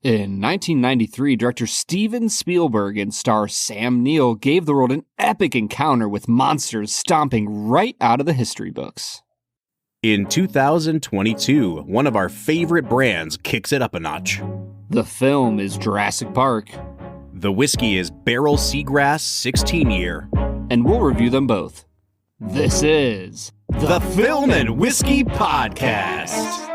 In 1993, director Steven Spielberg and star Sam Neill gave the world an epic encounter with monsters stomping right out of the history books. In 2022, one of our favorite brands kicks it up a notch. The film is Jurassic Park. The whiskey is Barrell Seagrass 16-year. And we'll review them both. This is the Film and Whiskey Podcast.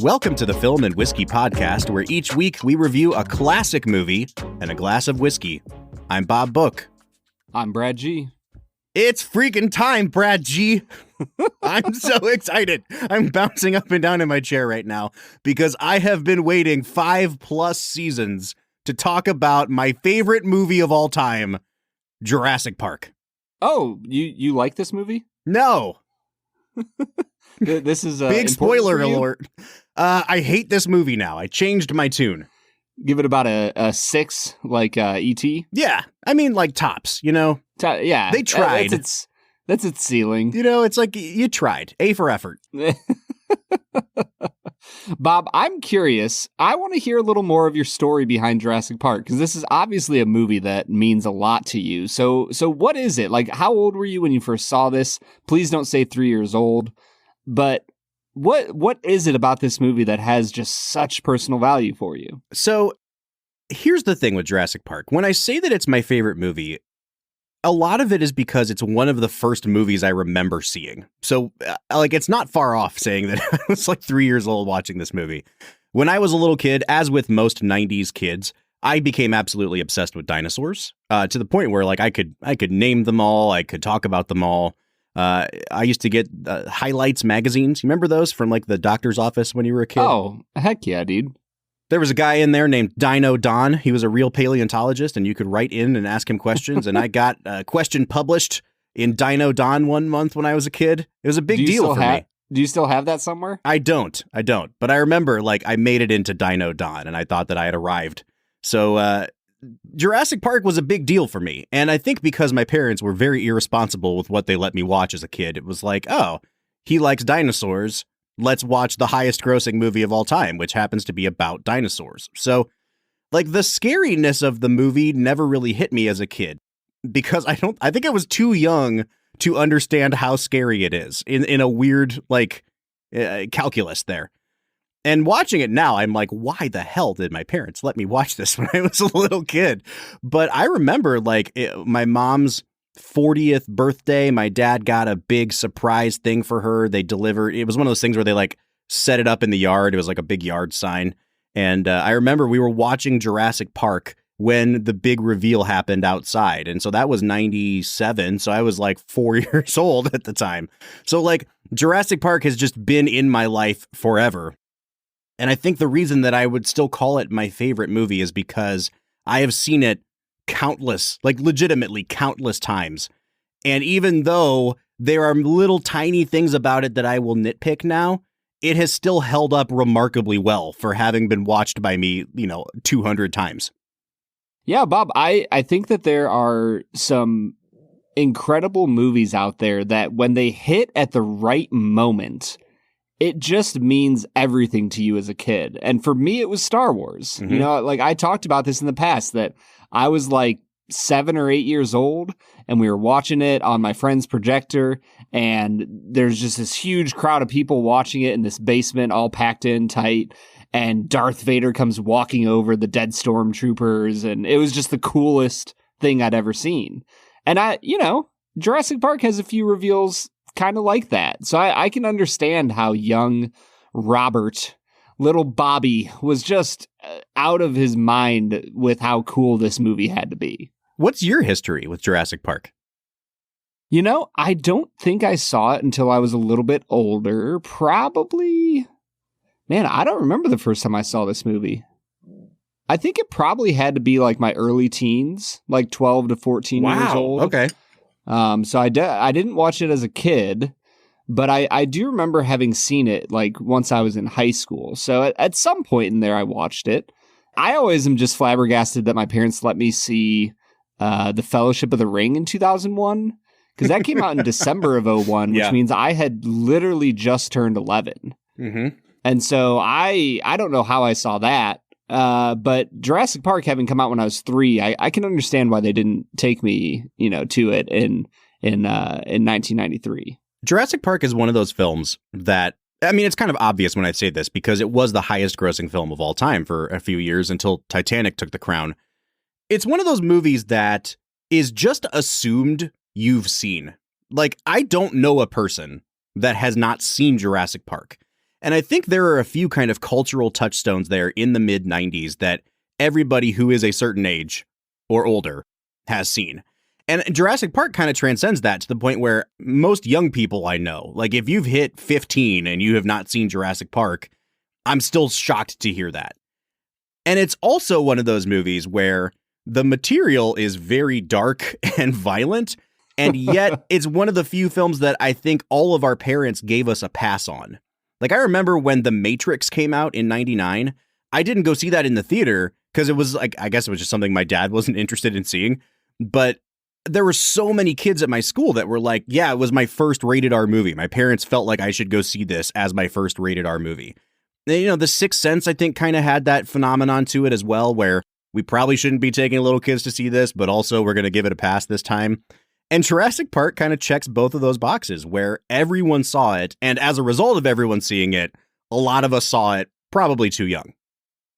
Welcome to the Film and Whiskey Podcast, where each week we review a classic movie and a glass of whiskey. I'm Bob Book. I'm Brad G. It's freaking time, Brad G. I'm so excited. I'm bouncing up and down in my chair right now because I have been waiting 5+ seasons to talk about my favorite movie of all time, Jurassic Park. Oh, you like this movie? No. This is big spoiler alert. I hate this movie now. I changed my tune. Give it about a 6, like E.T.? Yeah. I mean, like tops, you know? Yeah. They tried. That's its ceiling. You know, it's like you tried. A for effort. Bob, I'm curious. I want to hear a little more of your story behind Jurassic Park, because this is obviously a movie that means a lot to you. So what is it? Like, how old were you when you first saw this? Please don't say 3 years old. But what is it about this movie that has just such personal value for you? So here's the thing with Jurassic Park. When I say that it's my favorite movie, a lot of it is because it's one of the first movies I remember seeing. So like, it's not far off saying that I was like 3 years old watching this movie. When I was a little kid, as with most 90s kids, I became absolutely obsessed with dinosaurs to the point where like I could name them all. I could talk about them all. I used to get highlights magazines. You remember those from like the doctor's office when you were a kid? Oh, heck yeah, dude. There was a guy in there named Dino Don. He was a real paleontologist, and you could write in and ask him questions. And I got a question published in Dino Don one month when I was a kid. It was a big deal for me. Do you still have that somewhere? I don't. But I remember like I made it into Dino Don, and I thought that I had arrived. So Jurassic Park was a big deal for me. And I think because my parents were very irresponsible with what they let me watch as a kid, it was like, oh, he likes dinosaurs. Let's watch the highest grossing movie of all time, which happens to be about dinosaurs. So like the scariness of the movie never really hit me as a kid because I think I was too young to understand how scary it is in a weird like calculus there. And watching it now, I'm like, why the hell did my parents let me watch this when I was a little kid? But I remember like my mom's 40th birthday, my dad got a big surprise thing for her. They delivered. It was one of those things where they like set it up in the yard. It was like a big yard sign. And I remember we were watching Jurassic Park when the big reveal happened outside. And so that was 97. So I was like 4 years old at the time. So like Jurassic Park has just been in my life forever. And I think the reason that I would still call it my favorite movie is because I have seen it legitimately countless times. And even though there are little tiny things about it that I will nitpick now, it has still held up remarkably well for having been watched by me, 200 times. Yeah, Bob, I think that there are some incredible movies out there that when they hit at the right moment, it just means everything to you as a kid. And for me, it was Star Wars. Mm-hmm. Like I talked about this in the past, that I was like 7 or 8 years old and we were watching it on my friend's projector. And there's just this huge crowd of people watching it in this basement, all packed in tight. And Darth Vader comes walking over the dead stormtroopers. And it was just the coolest thing I'd ever seen. And Jurassic Park has a few reveals kind of like that. So I can understand how young Robert, little Bobby, was just out of his mind with how cool this movie had to be. What's your history with Jurassic Park? I don't think I saw it until I was a little bit older. Probably, I don't remember the first time I saw this movie. I think it probably had to be like my early teens, like 12 to 14 years old. Okay. So I didn't watch it as a kid, But I do remember having seen it like once I was in high school. So at some point in there, I watched it. I always am just flabbergasted that my parents let me see The Fellowship of the Ring in 2001, because that came out in December of 01, which means I had literally just turned 11. Mm-hmm. And so I don't know how I saw that. But Jurassic Park having come out when I was 3, I can understand why they didn't take me, to it in 1993. Jurassic Park is one of those films that, I mean, it's kind of obvious when I say this because it was the highest grossing film of all time for a few years until Titanic took the crown. It's one of those movies that is just assumed you've seen. Like, I don't know a person that has not seen Jurassic Park. And I think there are a few kind of cultural touchstones there in the mid-90s that everybody who is a certain age or older has seen. And Jurassic Park kind of transcends that to the point where most young people I know, like if you've hit 15 and you have not seen Jurassic Park, I'm still shocked to hear that. And it's also one of those movies where the material is very dark and violent, and yet it's one of the few films that I think all of our parents gave us a pass on. Like, I remember when The Matrix came out in 99, I didn't go see that in the theater because it was like, I guess it was just something my dad wasn't interested in seeing. But there were so many kids at my school that were like, yeah, it was my first rated R movie. My parents felt like I should go see this as my first rated R movie. And, The Sixth Sense, I think, kind of had that phenomenon to it as well, where we probably shouldn't be taking little kids to see this, but also we're going to give it a pass this time. And Jurassic Park kind of checks both of those boxes where everyone saw it. And as a result of everyone seeing it, a lot of us saw it probably too young.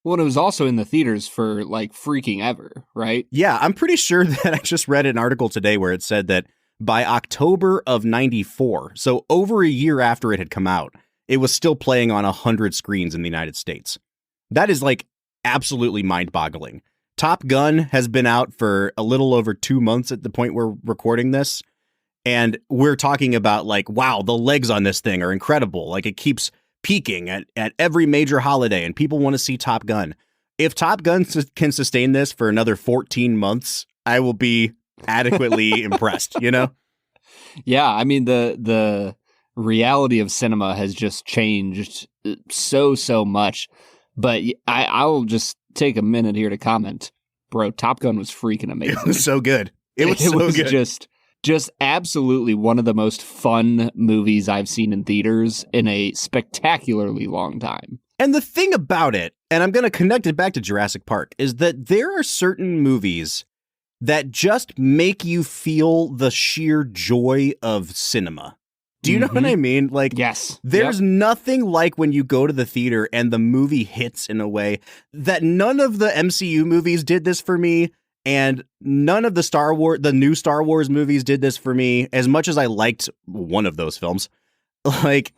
Well, it was also in the theaters for like freaking ever, right? Yeah, I'm pretty sure that I just read an article today where it said that by October of 94, so over a year after it had come out, it was still playing on 100 screens in the United States. That is like absolutely mind-boggling. Top Gun has been out for a little over 2 months at the point we're recording this. And we're talking about like, wow, the legs on this thing are incredible. Like it keeps peaking at every major holiday and people want to see Top Gun. If Top Gun can sustain this for another 14 months, I will be adequately impressed, Yeah, I mean, the reality of cinema has just changed so much. But I'll just take a minute here to comment. Bro, Top Gun was freaking amazing. It was so good. It was good. Just absolutely one of the most fun movies I've seen in theaters in a spectacularly long time. And the thing about it, and I'm going to connect it back to Jurassic Park, is that there are certain movies that just make you feel the sheer joy of cinema. Do you know what I mean? Like, yes. There's nothing like when you go to the theater and the movie hits in a way that none of the MCU movies did this for me. And none of the new Star Wars movies did this for me, as much as I liked one of those films. Like,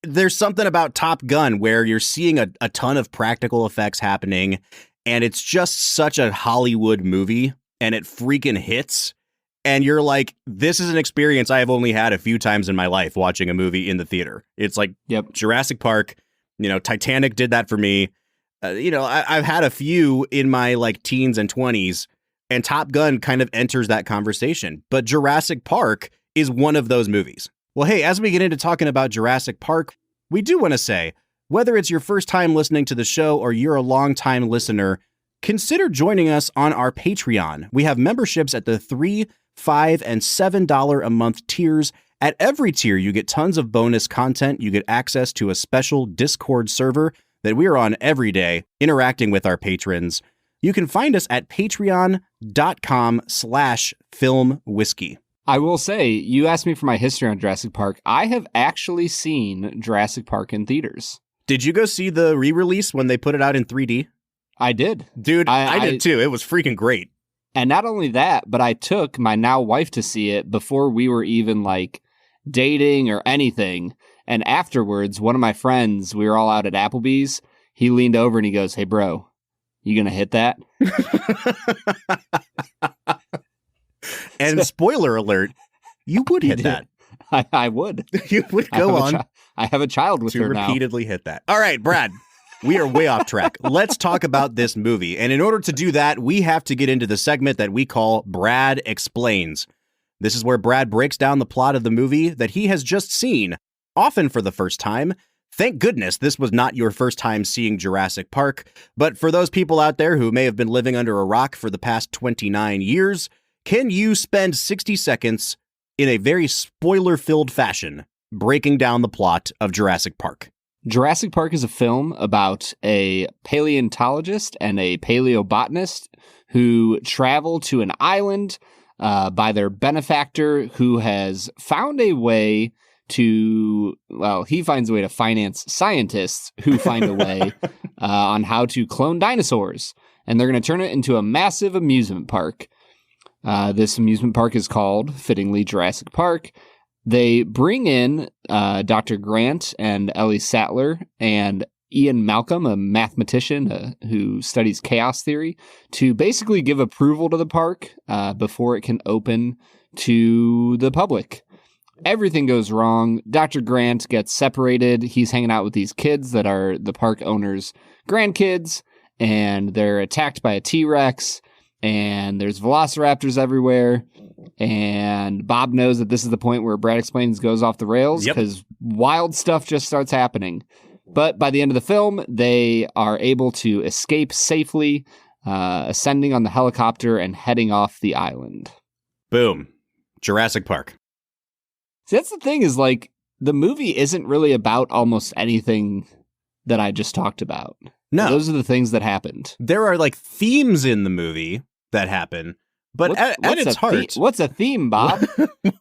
there's something about Top Gun where you're seeing a ton of practical effects happening, and it's just such a Hollywood movie, and it freaking hits. And you're like, this is an experience I have only had a few times in my life watching a movie in the theater. It's like Jurassic Park, Titanic did that for me. I've had a few in my like teens and 20s, and Top Gun kind of enters that conversation. But Jurassic Park is one of those movies. Well, hey, as we get into talking about Jurassic Park, we do want to say, whether it's your first time listening to the show or you're a long-time listener, consider joining us on our Patreon. We have memberships at the $3, $5, and $7 a month tiers. At every tier, you get tons of bonus content. You get access to a special Discord server that we are on every day, interacting with our patrons. You can find us at patreon.com/filmwhiskey. I will say, you asked me for my history on Jurassic Park. I have actually seen Jurassic Park in theaters. Did you go see the re-release when they put it out in 3D? I did. Dude, I did too. It was freaking great. And not only that, but I took my now wife to see it before we were even like dating or anything. And afterwards, one of my friends, we were all out at Applebee's. He leaned over and he goes, "Hey, bro, you going to hit that?" And spoiler alert, you would hit that. I would. You would go on. I have a child with her now. To repeatedly hit that. All right, Brad, we are way off track. Let's talk about this movie. And in order to do that, we have to get into the segment that we call Brad Explains. This is where Brad breaks down the plot of the movie that he has just seen, often for the first time. Thank goodness this was not your first time seeing Jurassic Park, but for those people out there who may have been living under a rock for the past 29 years, can you spend 60 seconds in a very spoiler-filled fashion breaking down the plot of Jurassic Park? Jurassic Park is a film about a paleontologist and a paleobotanist who travel to an island by their benefactor, who has found a way to, well, he finds a way to finance scientists who find a way on how to clone dinosaurs. And they're going to turn it into a massive amusement park. This amusement park is called, fittingly, Jurassic Park. They bring in Dr. Grant and Ellie Sattler and Ian Malcolm, a mathematician who studies chaos theory, to basically give approval to the park before it can open to the public. Everything goes wrong. Dr. Grant gets separated. He's hanging out with these kids that are the park owner's grandkids, and they're attacked by a T-Rex, and there's velociraptors everywhere. And Bob knows that this is the point where Brad Explains goes off the rails because wild stuff just starts happening. But by the end of the film, they are able to escape safely, ascending on the helicopter and heading off the island. Boom. Jurassic Park. See, that's the thing, is like, the movie isn't really about almost anything that I just talked about. No. Those are the things that happened. There are like themes in the movie that happen, but at its heart... What's a theme, Bob?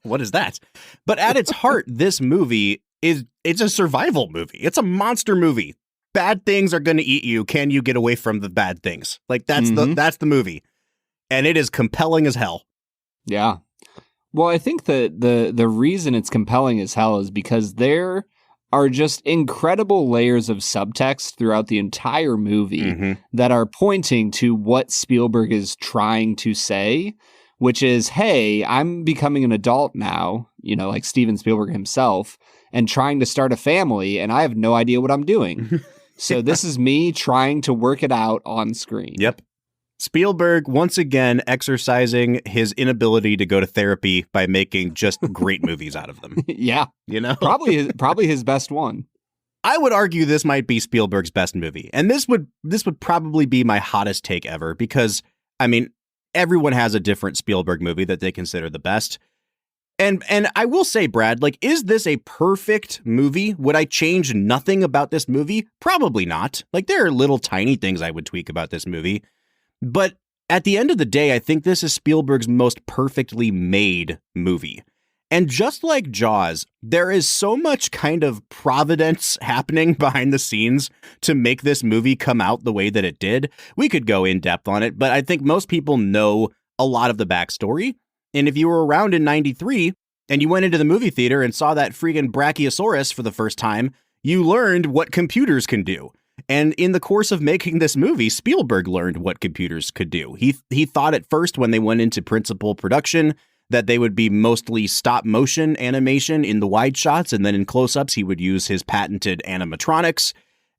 What is that? But at its heart, this movie it's a survival movie. It's a monster movie. Bad things are going to eat you. Can you get away from the bad things? Like, that's the movie. And it is compelling as hell. Yeah. Well, I think that the reason it's compelling as hell is because there are just incredible layers of subtext throughout the entire movie that are pointing to what Spielberg is trying to say, which is, hey, I'm becoming an adult now, like Steven Spielberg himself, and trying to start a family, and I have no idea what I'm doing. So this is me trying to work it out on screen. Yep. Spielberg, once again, exercising his inability to go to therapy by making just great movies out of them. Yeah. Probably his best one. I would argue this might be Spielberg's best movie. And this would probably be my hottest take ever because, I mean, everyone has a different Spielberg movie that they consider the best. And I will say, Brad, like, is this a perfect movie? Would I change nothing about this movie? Probably not. Like, there are little tiny things I would tweak about this movie. But at the end of the day, I think this is Spielberg's most perfectly made movie. And just like Jaws, there is so much kind of providence happening behind the scenes to make this movie come out the way that it did. We could go in depth on it, but I think most people know a lot of the backstory. And if you were around in 93 and you went into the movie theater and saw that freaking Brachiosaurus for the first time, you learned what computers can do. And in the course of making this movie, Spielberg learned what computers could do. He thought at first, when they went into principal production, that they would be mostly stop motion animation in the wide shots, and then in close-ups he would use his patented animatronics.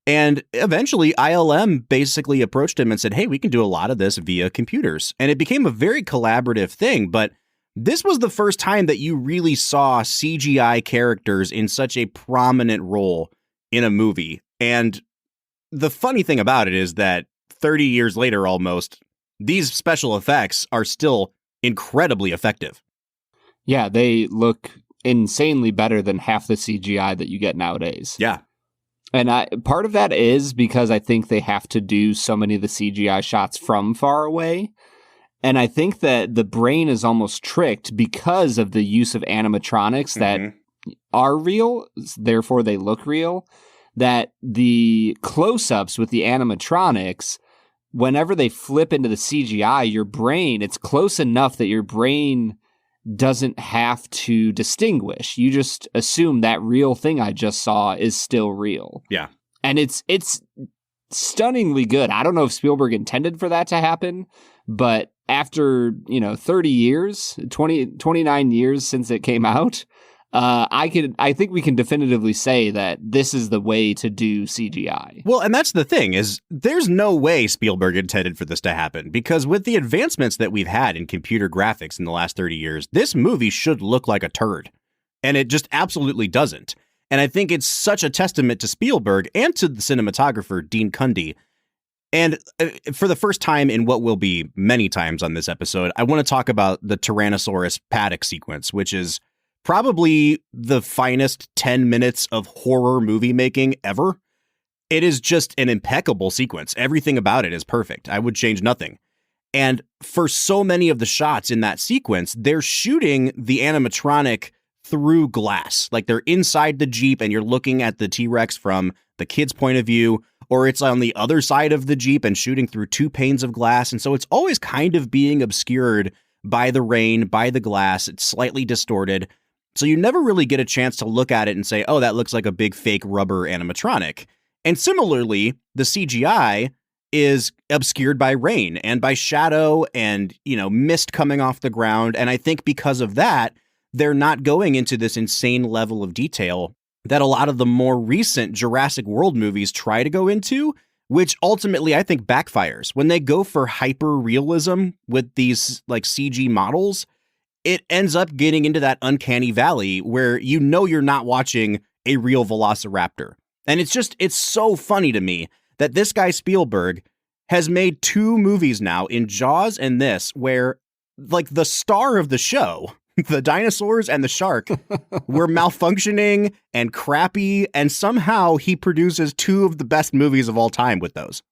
And eventually ILM basically approached him and said, hey, we can do a lot of this via computers. And it became a very collaborative thing, but this was the first time that you really saw CGI characters in such a prominent role in a movie. And the funny thing about it is that 30 years later almost, these special effects are still incredibly effective. Yeah, they look insanely better than half the CGI that you get nowadays. Yeah. And part of that is because I think they have to do so many of the CGI shots from far away. And I think that the brain is almost tricked because of the use of animatronics that are real, therefore they look real, that the close-ups with the animatronics, whenever they flip into the CGI, your brain, it's close enough that your brain doesn't have to distinguish. You just assume that real thing I just saw is still real. Yeah. And it's stunningly good. I don't know if Spielberg intended for that to happen, but after, 30 years, 29 years since it came out, I think we can definitively say that this is the way to do CGI. Well, and that's the thing is there's no way Spielberg intended for this to happen, because with the advancements that we've had in computer graphics in the last 30 years, this movie should look like a turd. And it just absolutely doesn't. And I think it's such a testament to Spielberg and to the cinematographer, Dean Cundey. And for the first time in what will be many times on this episode, I want to talk about the Tyrannosaurus paddock sequence, which is probably the finest 10 minutes of horror movie making ever. It is just an impeccable sequence. Everything about it is perfect. I would change nothing. And for so many of the shots in that sequence, they're shooting the animatronic through glass. Like they're inside the Jeep and you're looking at the T-Rex from the kid's point of view, or it's on the other side of the Jeep and shooting through two panes of glass. And so it's always kind of being obscured by the rain, by the glass. It's slightly distorted. So you never really get a chance to look at it and say, oh, that looks like a big fake rubber animatronic. And similarly, the CGI is obscured by rain and by shadow and, mist coming off the ground. And I think because of that, they're not going into this insane level of detail that a lot of the more recent Jurassic World movies try to go into, which ultimately I think backfires. When they go for hyper realism with these like CG models, it ends up getting into that uncanny valley where you're not watching a real velociraptor. And it's so funny to me that this guy Spielberg has made two movies now in Jaws and this, where like the star of the show, the dinosaurs and the shark, were malfunctioning and crappy, and somehow he produces two of the best movies of all time with those.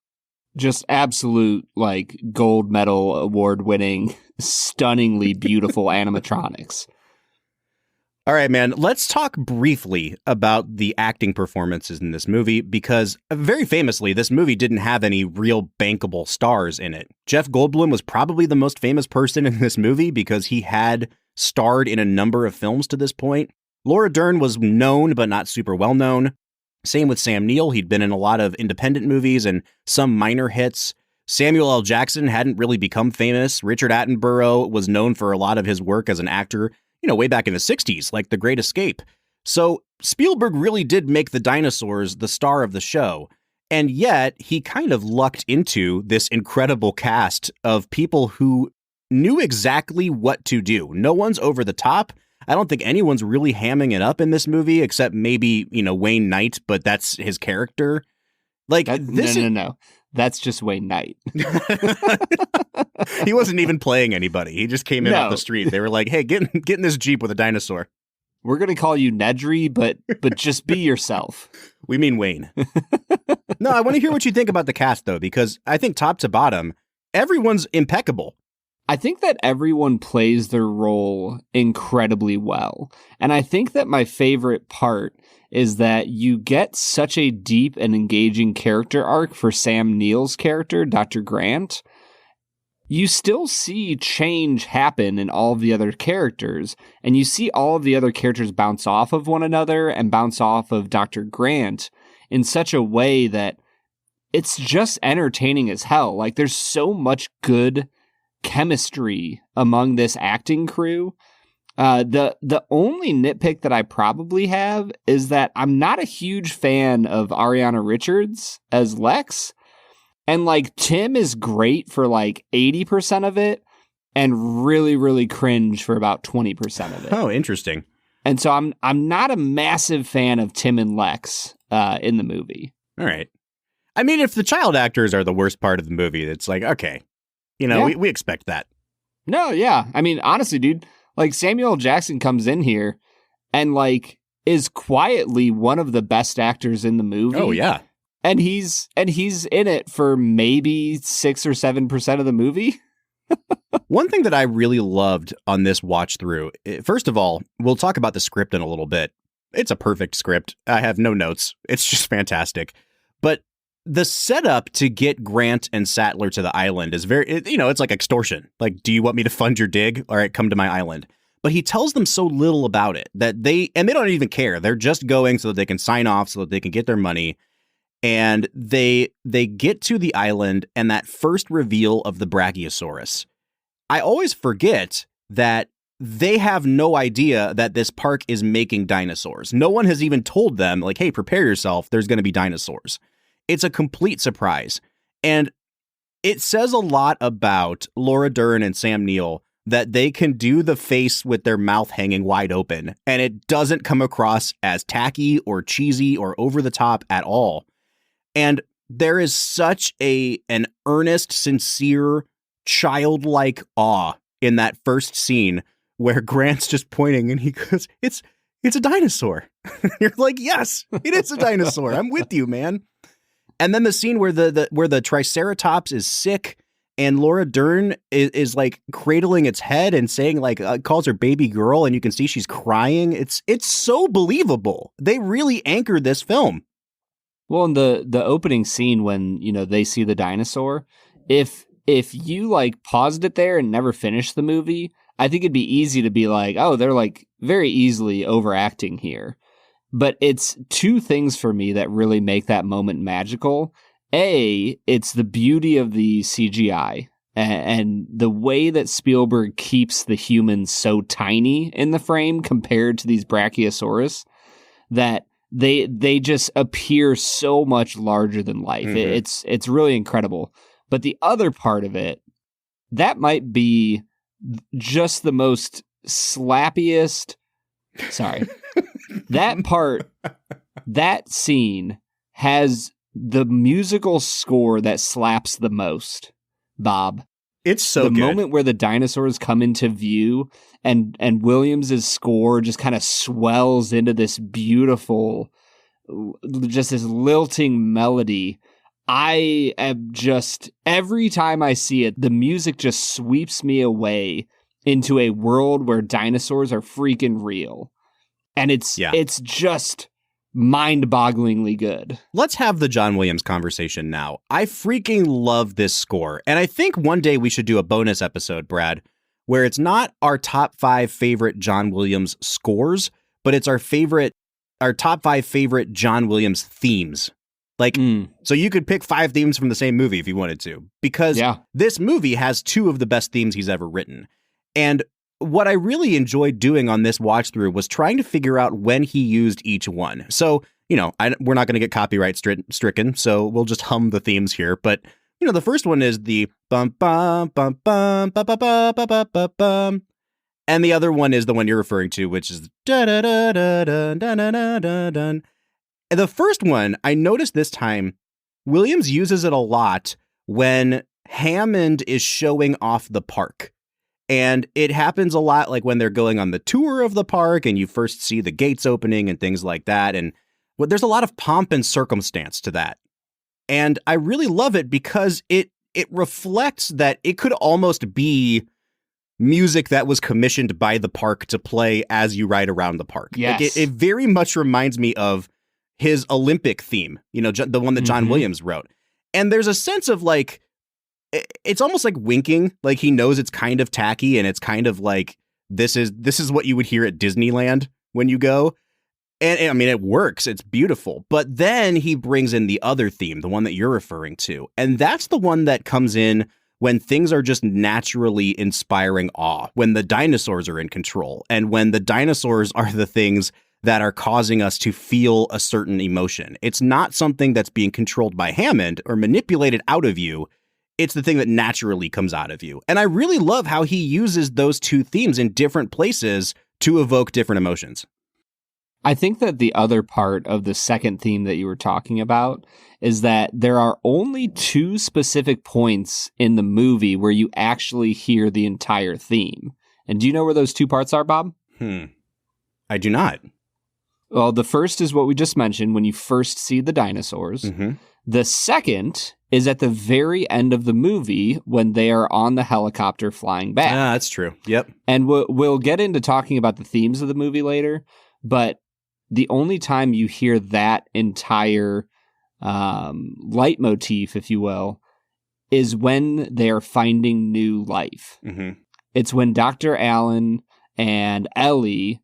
Just absolute, like, gold medal award-winning, stunningly beautiful animatronics. All right, man, let's talk briefly about the acting performances in this movie, because very famously, this movie didn't have any real bankable stars in it. Jeff Goldblum was probably the most famous person in this movie because he had starred in a number of films to this point. Laura Dern was known, but not super well known. Same with Sam Neill. He'd been in a lot of independent movies and some minor hits. Samuel L. Jackson hadn't really become famous. Richard Attenborough was known for a lot of his work as an actor, way back in the 60s, like The Great Escape. So Spielberg really did make the dinosaurs the star of the show. And yet he kind of lucked into this incredible cast of people who knew exactly what to do. No one's over the top. I don't think anyone's really hamming it up in this movie, except maybe, Wayne Knight, but that's his character. Like No. That's just Wayne Knight. He wasn't even playing anybody. He just came in off the street. They were like, hey, get in this Jeep with a dinosaur. We're going to call you Nedry, but just be yourself. We mean Wayne. No, I want to hear what you think about the cast, though, because I think top to bottom, everyone's impeccable. I think that everyone plays their role incredibly well. And I think that my favorite part is that you get such a deep and engaging character arc for Sam Neill's character, Dr. Grant. You still see change happen in all of the other characters, and you see all of the other characters bounce off of one another and bounce off of Dr. Grant in such a way that it's just entertaining as hell. Like, there's so much good chemistry among this acting crew. The only nitpick that I probably have is that I'm not a huge fan of Ariana Richards as Lex. And like Tim is great for like 80% of it and really, really cringe for about 20% of it. Oh, interesting. And so I'm not a massive fan of Tim and Lex in the movie. All right. I mean, if the child actors are the worst part of the movie, it's like, okay, we expect that. No, yeah. I mean, honestly, dude, like Samuel L. Jackson comes in here and like is quietly one of the best actors in the movie. Oh, yeah. And he's in it for maybe 6 or 7% of the movie. One thing that I really loved on this watch through, first of all, we'll talk about the script in a little bit. It's a perfect script. I have no notes. It's just fantastic. But the setup to get Grant and Sattler to the island is it's like extortion. Like, do you want me to fund your dig? All right, come to my island. But he tells them so little about it that they don't even care. They're just going so that they can sign off, so that they can get their money. And they get to the island, and that first reveal of the Brachiosaurus. I always forget that they have no idea that this park is making dinosaurs. No one has even told them, like, hey, prepare yourself, there's going to be dinosaurs. It's a complete surprise. And it says a lot about Laura Dern and Sam Neill that they can do the face with their mouth hanging wide open, and it doesn't come across as tacky or cheesy or over the top at all. And there is such an earnest, sincere, childlike awe in that first scene where Grant's just pointing and he goes, it's a dinosaur. You're like, yes, it is a dinosaur. I'm with you, man. And then the scene where the Triceratops is sick and Laura Dern is like cradling its head and saying like, calls her baby girl, and you can see she's crying. It's so believable. They really anchored this film. Well, in the opening scene when, they see the dinosaur, if you like paused it there and never finished the movie, I think it'd be easy to be like, oh, they're like very easily overacting here. But it's two things for me that really make that moment magical. A, it's the beauty of the CGI and the way that Spielberg keeps the humans so tiny in the frame compared to these Brachiosaurus that they just appear so much larger than life. Mm-hmm. It's really incredible. But the other part of it, that might be just the most slappiest. Sorry. That scene has the musical score that slaps the most, Bob. It's so the good. Moment where the dinosaurs come into view and Williams's score just kind of swells into this beautiful, just this lilting melody. I am just, every time I see it, the music just sweeps me away into a world where dinosaurs are freaking real. And it's just mind-bogglingly good. Let's have the John Williams conversation now. I freaking love this score. And I think one day we should do a bonus episode, Brad, where it's not our top 5 favorite John Williams scores, but it's our top 5 favorite John Williams themes. Like, so you could pick 5 themes from the same movie if you wanted to, because this movie has 2 of the best themes he's ever written. And what I really enjoyed doing on this watch through was trying to figure out when he used each one. So, we're not going to get copyright stricken, so we'll just hum the themes here. But, the first one is the bum bum bum bum ba ba ba ba ba ba bum. And the other one is the one you're referring to, which is da da da da da da da da da. And the first one, I noticed this time, Williams uses it a lot when Hammond is showing off the park. And it happens a lot like when they're going on the tour of the park and you first see the gates opening and things like that. And there's a lot of pomp and circumstance to that. And I really love it because it reflects that it could almost be music that was commissioned by the park to play as you ride around the park. Yes. Like it very much reminds me of his Olympic theme, the one that John Williams wrote. And there's a sense of like, it's almost like winking, like he knows it's kind of tacky and it's kind of like, this is what you would hear at Disneyland when you go. And I mean, it works. It's beautiful. But then he brings in the other theme, the one that you're referring to. And that's the one that comes in when things are just naturally inspiring awe, when the dinosaurs are in control and when the dinosaurs are the things that are causing us to feel a certain emotion. It's not something that's being controlled by Hammond or manipulated out of you. It's the thing that naturally comes out of you. And I really love how he uses those 2 themes in different places to evoke different emotions. I think that the other part of the second theme that you were talking about is that there are only 2 specific points in the movie where you actually hear the entire theme. And do you know where those 2 parts are, Bob? I do not. Well, the first is what we just mentioned when you first see the dinosaurs. Mm-hmm. The second is at the very end of the movie when they are on the helicopter flying back. That's true. Yep. And we'll get into talking about the themes of the movie later, but the only time you hear that entire leitmotif, if you will, is when they're finding new life. Mm-hmm. It's when Dr. Allen and Ellie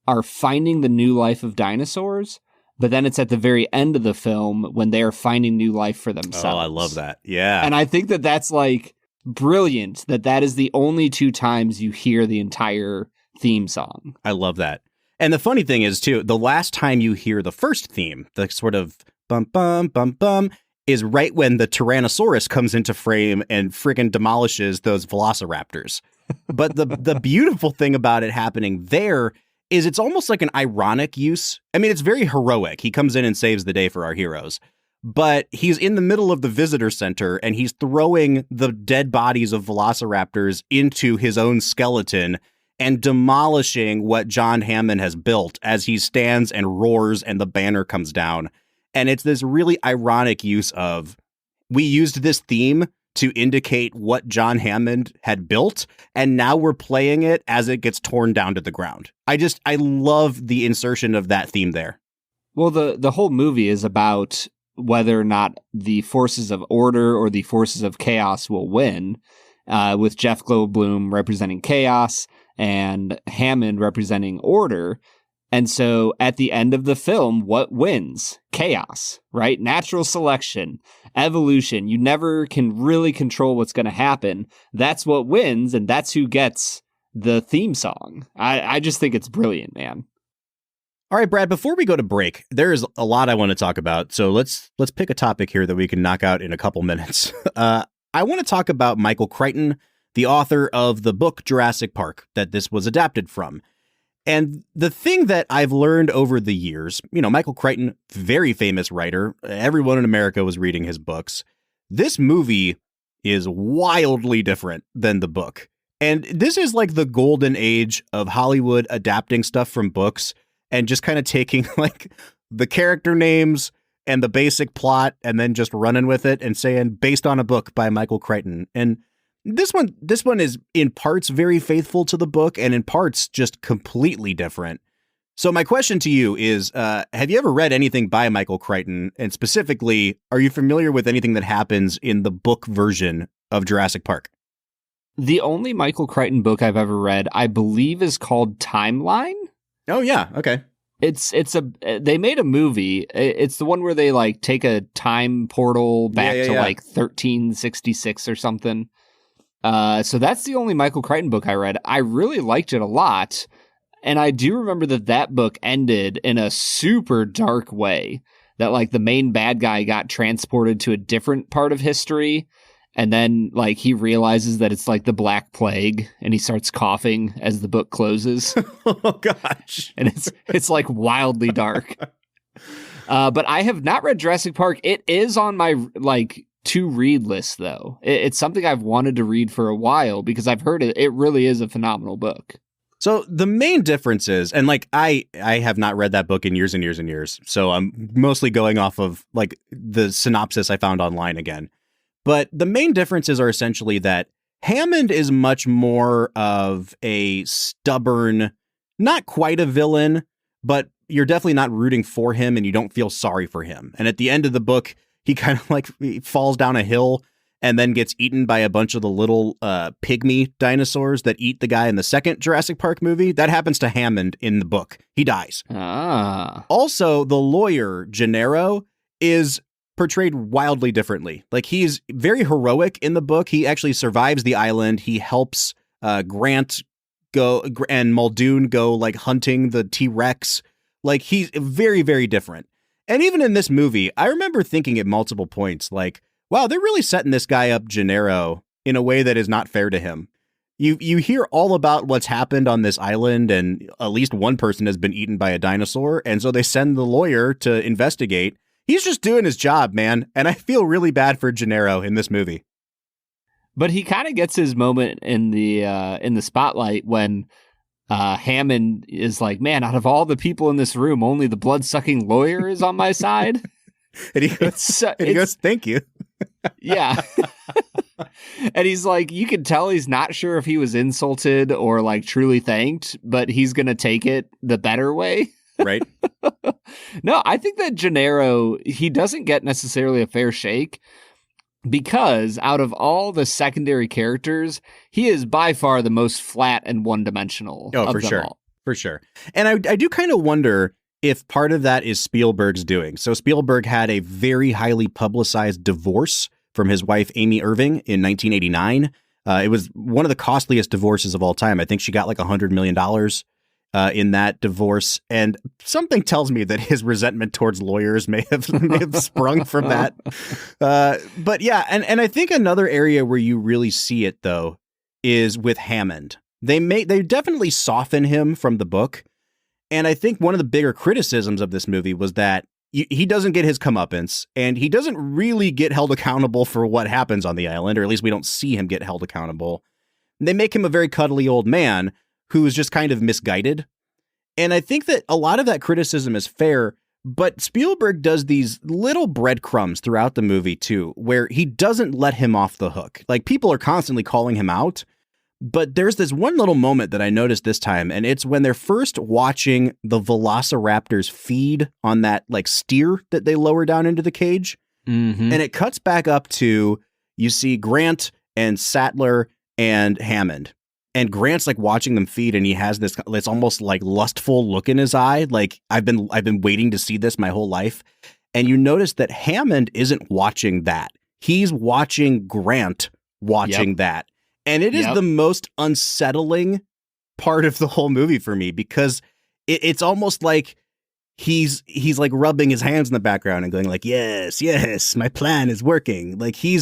are finding the new life of dinosaurs, but then it's at the very end of the film when they are finding new life for themselves. Oh, I love that. Yeah. And I think that that's like, brilliant that is the only 2 times you hear the entire theme song. I love that. And the funny thing is, too, the last time you hear the first theme, the sort of bum, bum, bum, bum, is right when the Tyrannosaurus comes into frame and friggin' demolishes those velociraptors. But the beautiful thing about it happening there is it's almost like an ironic use. I mean, it's very heroic. He comes in and saves the day for our heroes. But he's in the middle of the visitor center and he's throwing the dead bodies of velociraptors into his own skeleton and demolishing what John Hammond has built as he stands and roars and the banner comes down. And it's this really ironic use of, we used this theme to indicate what John Hammond had built, and now we're playing it as it gets torn down to the ground. I love the insertion of that theme there. Well, the whole movie is about whether or not the forces of order or the forces of chaos will win, with Jeff Goldblum representing chaos and Hammond representing order. And so at the end of the film, what wins? Chaos, right? Natural selection, evolution. You never can really control what's going to happen. That's what wins, and that's who gets the theme song. I just think it's brilliant, man. All right, Brad, before we go to break, there is a lot I want to talk about. So let's pick a topic here that we can knock out in a couple minutes. I want to talk about Michael Crichton, the author of the book Jurassic Park that this was adapted from. And the thing that I've learned over the years, Michael Crichton, very famous writer. Everyone in America was reading his books. This movie is wildly different than the book. And this is like the golden age of Hollywood adapting stuff from books and just kind of taking like the character names and the basic plot and then just running with it and saying based on a book by Michael Crichton. And this one is in parts very faithful to the book and in parts just completely different. So my question to you is, have you ever read anything by Michael Crichton? And specifically, are you familiar with anything that happens in the book version of Jurassic Park? The only Michael Crichton book I've ever read, I believe, is called Timeline. Oh, yeah. Okay. They made a movie. It's the one where they like take a time portal back to like 1366 or something. So that's the only Michael Crichton book I read. I really liked it a lot. And I do remember that book ended in a super dark way, that like the main bad guy got transported to a different part of history. And then like he realizes that it's like the Black Plague and he starts coughing as the book closes. Oh gosh. And it's like wildly dark. But I have not read Jurassic Park. It is on my like to read list though. It's something I've wanted to read for a while because I've heard it really is a phenomenal book. So the main difference is, and like I have not read that book in years and years and years, so I'm mostly going off of like the synopsis I found online again. But the main differences are essentially that Hammond is much more of a stubborn, not quite a villain, but you're definitely not rooting for him and you don't feel sorry for him. And at the end of the book, he kind of like he falls down a hill and then gets eaten by a bunch of the little pygmy dinosaurs that eat the guy in the second Jurassic Park movie. That happens to Hammond in the book. He dies. Also, the lawyer, Gennaro, is portrayed wildly differently. Like he's very heroic in the book. He actually survives the island. He helps Grant go and Muldoon go like hunting the T-Rex. Like he's very, very different. And even in this movie, I remember thinking at multiple points, like, wow, they're really setting this guy up, Gennaro, in a way that is not fair to him. You hear all about what's happened on this island, and at least one person has been eaten by a dinosaur, and so they send the lawyer to investigate. He's just doing his job, man, and I feel really bad for Gennaro in this movie. But he kind of gets his moment in the spotlight when Hammond is like, man, out of all the people in this room, only the blood-sucking lawyer is on my side. And he goes, thank you. Yeah. And he's like, you can tell he's not sure if he was insulted or like truly thanked, but he's going to take it the better way. Right. No, I think that Gennaro, he doesn't get necessarily a fair shake because out of all the secondary characters, he is by far the most flat and one-dimensional. Oh, for sure. For sure. And I do kind of wonder if part of that is Spielberg's doing. So Spielberg had a very highly publicized divorce from his wife, Amy Irving, in 1989. It was one of the costliest divorces of all time. I think she got like $100 million in that divorce. And something tells me that his resentment towards lawyers may have sprung from that. But yeah, and I think another area where you really see it, though, is with Hammond. They definitely soften him from the book. And I think one of the bigger criticisms of this movie was that he doesn't get his comeuppance, and he doesn't really get held accountable for what happens on the island, or at least we don't see him get held accountable. They make him a very cuddly old man who is just kind of misguided. And I think that a lot of that criticism is fair, but Spielberg does these little breadcrumbs throughout the movie too, where he doesn't let him off the hook. Like, people are constantly calling him out. But there's this one little moment that I noticed this time, and it's when they're first watching the velociraptors feed on that like steer that they lower down into the cage. Mm-hmm. And it cuts back up to, you see Grant and Sattler and Hammond. And Grant's like watching them feed, and he has this, it's almost like lustful look in his eye. Like, I've been waiting to see this my whole life. And you notice that Hammond isn't watching that. He's watching Grant watching that. And it is the most unsettling part of the whole movie for me, because it's almost like he's like rubbing his hands in the background and going like, yes, my plan is working. Like, he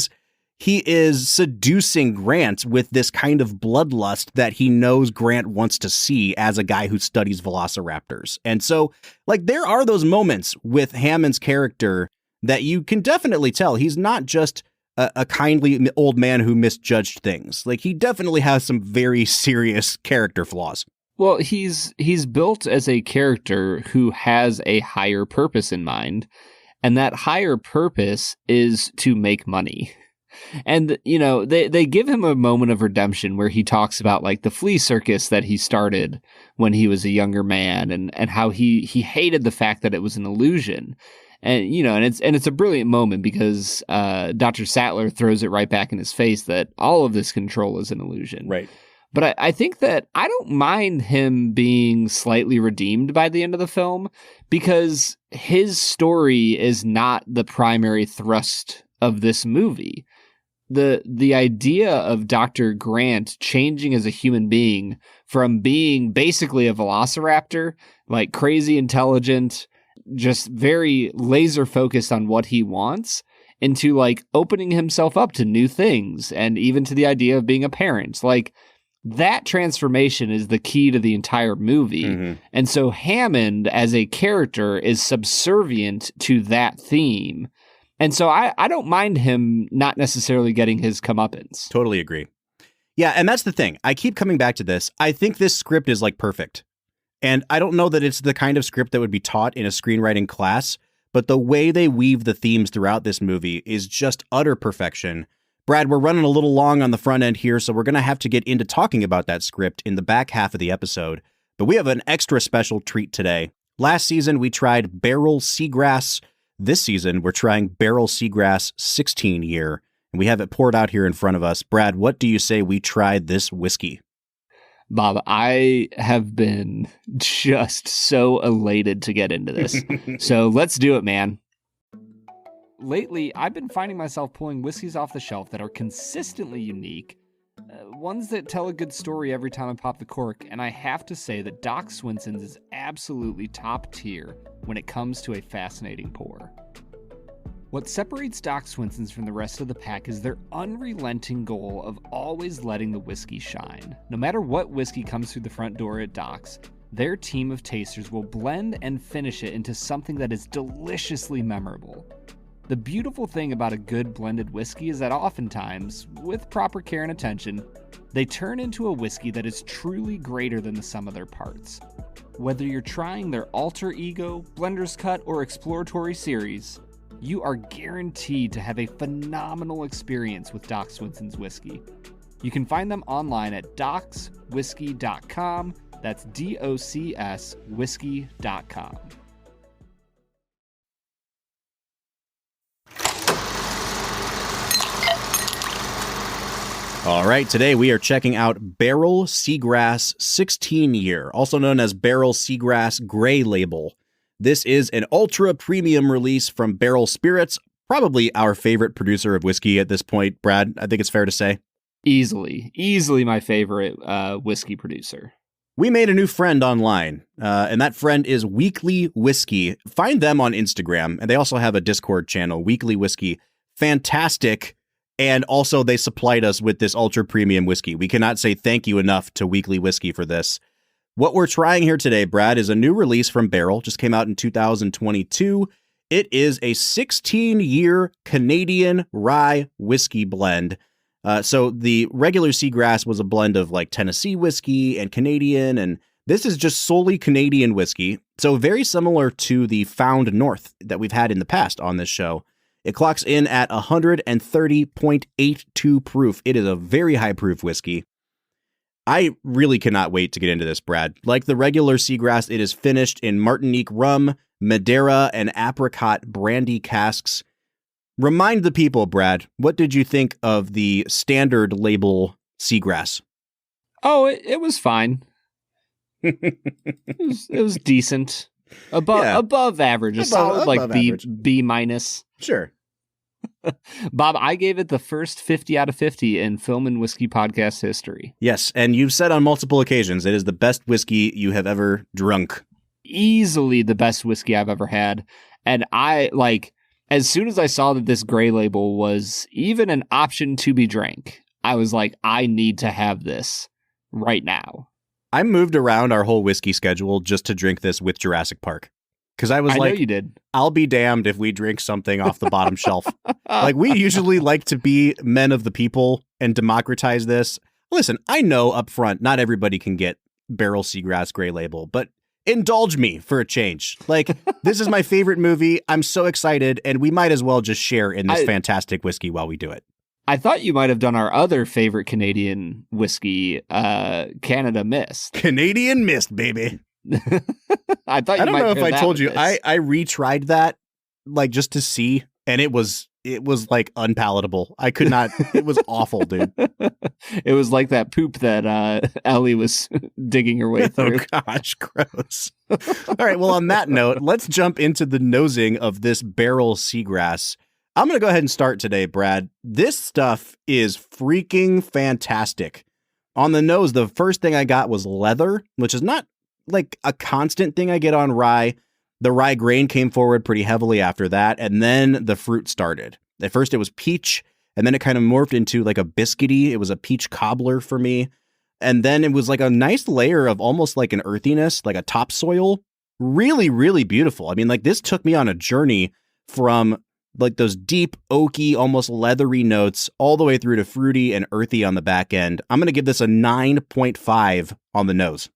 is seducing Grant with this kind of bloodlust that he knows Grant wants to see as a guy who studies velociraptors. And so, like, there are those moments with Hammond's character that you can definitely tell he's not just a kindly old man who misjudged things. Like, he definitely has some very serious character flaws. Well, he's built as a character who has a higher purpose in mind, and that higher purpose is to make money. And, you know, they give him a moment of redemption where he talks about like the flea circus that he started when he was a younger man, and how he hated the fact that it was an illusion. And, you know, and it's a brilliant moment because Dr. Sattler throws it right back in his face that all of this control is an illusion. Right. But I think that I don't mind him being slightly redeemed by the end of the film, because his story is not the primary thrust of this movie. The idea of Dr. Grant changing as a human being from being basically a velociraptor, like crazy intelligent, just very laser focused on what he wants, into like opening himself up to new things and even to the idea of being a parent. Like, that transformation is the key to the entire movie. Mm-hmm. And so Hammond as a character is subservient to that theme. And so I don't mind him not necessarily getting his comeuppance. Totally agree. Yeah, and that's the thing. I keep coming back to this. I think this script is like perfect. And I don't know that it's the kind of script that would be taught in a screenwriting class, but the way they weave the themes throughout this movie is just utter perfection. Brad, we're running a little long on the front end here, so we're going to have to get into talking about that script in the back half of the episode. But we have an extra special treat today. Last season, we tried Barrell Seagrass. This season, we're trying Barrell Seagrass 16 year, and we have it poured out here in front of us. Brad, what do you say we try this whiskey? Bob, I have been just so elated to get into this. So let's do it, man. Lately, I've been finding myself pulling whiskeys off the shelf that are consistently unique, ones that tell a good story every time I pop the cork, and I have to say that Doc Swinson's is absolutely top tier when it comes to a fascinating pour. What separates Doc Swinson's from the rest of the pack is their unrelenting goal of always letting the whiskey shine. No matter what whiskey comes through the front door at Doc's, their team of tasters will blend and finish it into something that is deliciously memorable. The beautiful thing about a good blended whiskey is that oftentimes, with proper care and attention, they turn into a whiskey that is truly greater than the sum of their parts. Whether you're trying their alter ego, blender's cut, or exploratory series, you are guaranteed to have a phenomenal experience with Doc Swinson's whiskey. You can find them online at docswhiskey.com. That's DOCS whiskey.com. All right, today we are checking out Barrell Seagrass 16 year, also known as Barrell Seagrass Gray Label. This is an ultra premium release from Barrell Spirits, Probably our favorite producer of whiskey at this point, Brad. I think it's fair to say. Easily my favorite whiskey producer. We made a new friend online, and that friend is Weekly Whiskey. Find them on Instagram, and they also have a Discord channel, Weekly Whiskey. Fantastic. And also they supplied us with this ultra premium whiskey. We cannot say thank you enough to Weekly Whiskey for this. What we're trying here today, Brad, is a new release from Barrell. Just came out in 2022. It is a 16-year Canadian rye whiskey blend. So the regular Seagrass was a blend of like Tennessee whiskey and Canadian, and this is just solely Canadian whiskey. So very similar to the Found North that we've had in the past on this show. It clocks in at 130.82 proof. It is a very high proof whiskey. I really cannot wait to get into this, Brad. Like the regular Seagrass, it is finished in Martinique rum, Madeira, and apricot brandy casks. Remind the people, Brad, what did you think of the standard label Seagrass? Oh, it was fine. it was decent. Above average. A solid like B minus. Sure. Bob, I gave it the first 50 out of 50 in Film and Whiskey podcast history. Yes, and you've said on multiple occasions it is the best whiskey you have ever drunk. Easily the best whiskey I've ever had. And I, like, as soon as I saw that this gray label was even an option to be drank, I was like, I need to have this right now. I moved around our whole whiskey schedule just to drink this with Jurassic Park. Because I know you did. I'll be damned if we drink something off the bottom shelf. Like, we usually like to be men of the people and democratize this. Listen, I know up front, not everybody can get Barrell Seagrass Gray Label, but indulge me for a change. Like, this is my favorite movie. I'm so excited, and we might as well just share in this fantastic whiskey while we do it. I thought you might have done our other favorite Canadian whiskey, Canada Mist. Canadian Mist, baby. I thought I don't know if I told you. I retried that like just to see, and it was like unpalatable. I could not. It was awful, dude. It was like that poop that Ellie was digging her way through. Oh gosh, gross. All right. Well, on that note, let's jump into the nosing of this Barrell Seagrass. I'm going to go ahead and start today, Brad. This stuff is freaking fantastic. On the nose, the first thing I got was leather, which is not like a constant thing I get on rye. The rye grain came forward pretty heavily after that, and then the fruit started. At first it was peach, and then it kind of morphed into like a biscuity. It was a peach cobbler for me. And then it was like a nice layer of almost like an earthiness, like a topsoil. Really, really beautiful. I mean, like this took me on a journey from like those deep, oaky, almost leathery notes all the way through to fruity and earthy on the back end. I'm going to give this a 9.5 on the nose.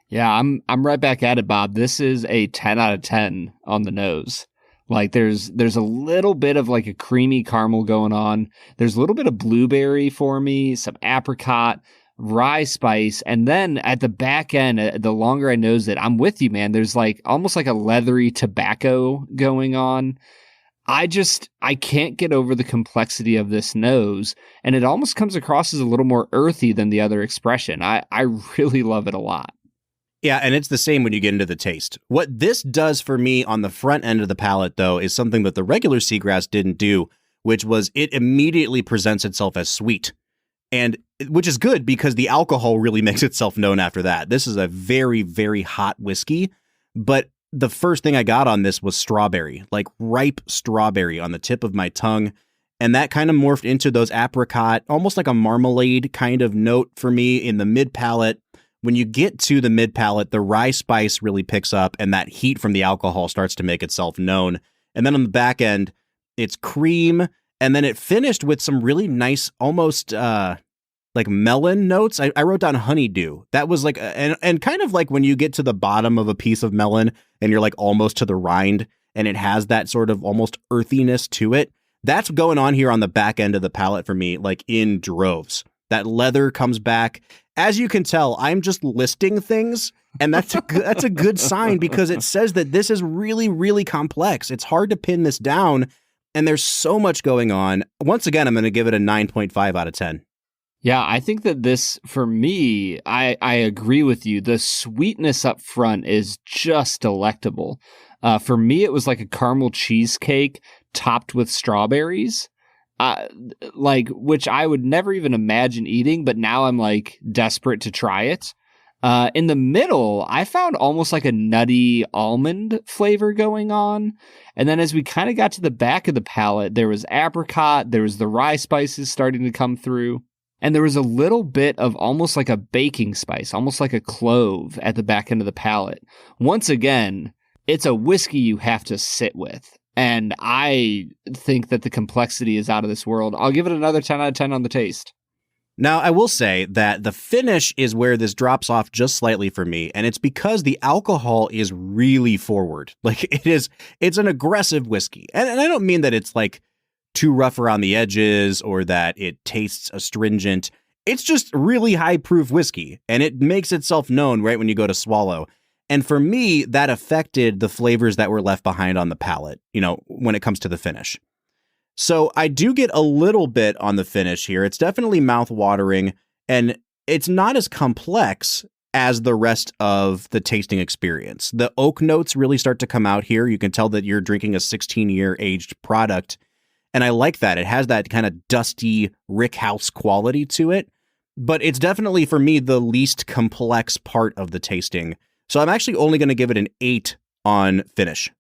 Yeah, I'm right back at it, Bob. This is a 10 out of 10 on the nose. Like there's a little bit of like a creamy caramel going on. There's a little bit of blueberry for me, some apricot, rye spice, and then at the back end, the longer I nose it, I'm with you, man. There's like almost like a leathery tobacco going on. I can't get over the complexity of this nose, and it almost comes across as a little more earthy than the other expression. I really love it a lot. Yeah, and it's the same when you get into the taste. What this does for me on the front end of the palate, though, is something that the regular Seagrass didn't do, which was it immediately presents itself as sweet. And which is good because the alcohol really makes itself known after that. This is a very, very hot whiskey, but the first thing I got on this was strawberry, like ripe strawberry on the tip of my tongue. And that kind of morphed into those apricot, almost like a marmalade kind of note for me in the mid palate. When you get to the mid palate, the rye spice really picks up and that heat from the alcohol starts to make itself known. And then on the back end, it's cream. And then it finished with some really nice, almost like melon notes. I wrote down honeydew. That was like, and kind of like when you get to the bottom of a piece of melon and you're like almost to the rind and it has that sort of almost earthiness to it. That's going on here on the back end of the palate for me, like in droves. That leather comes back. As you can tell, I'm just listing things, and that's a good sign because it says that this is really, really complex. It's hard to pin this down, and there's so much going on. Once again, I'm going to give it a 9.5 out of 10. Yeah, I think that this, for me, I agree with you. The sweetness up front is just delectable. For me, it was like a caramel cheesecake topped with strawberries, uh, which I would never even imagine eating, but now I'm like desperate to try it. In the middle, I found almost like a nutty almond flavor going on. And then as we kind of got to the back of the palate, there was apricot, there was the rye spices starting to come through. And there was a little bit of almost like a baking spice, almost like a clove at the back end of the palate. Once again, it's a whiskey you have to sit with. And I think that the complexity is out of this world. I'll give it another 10 out of 10 on the taste. Now, I will say that the finish is where this drops off just slightly for me, and it's because the alcohol is really forward. Like, it's an aggressive whiskey. And I don't mean that it's like too rough around the edges or that it tastes astringent. It's just really high proof whiskey, and it makes itself known right when you go to swallow. And for me, that affected the flavors that were left behind on the palate, when it comes to the finish. So I do get a little bit on the finish here. It's definitely mouth-watering, and it's not as complex as the rest of the tasting experience. The oak notes really start to come out here. You can tell that you're drinking a 16-year aged product, and I like that. It has that kind of dusty rickhouse quality to it, but it's definitely, for me, the least complex part of the tasting. So I'm actually only going to give it an 8 on finish.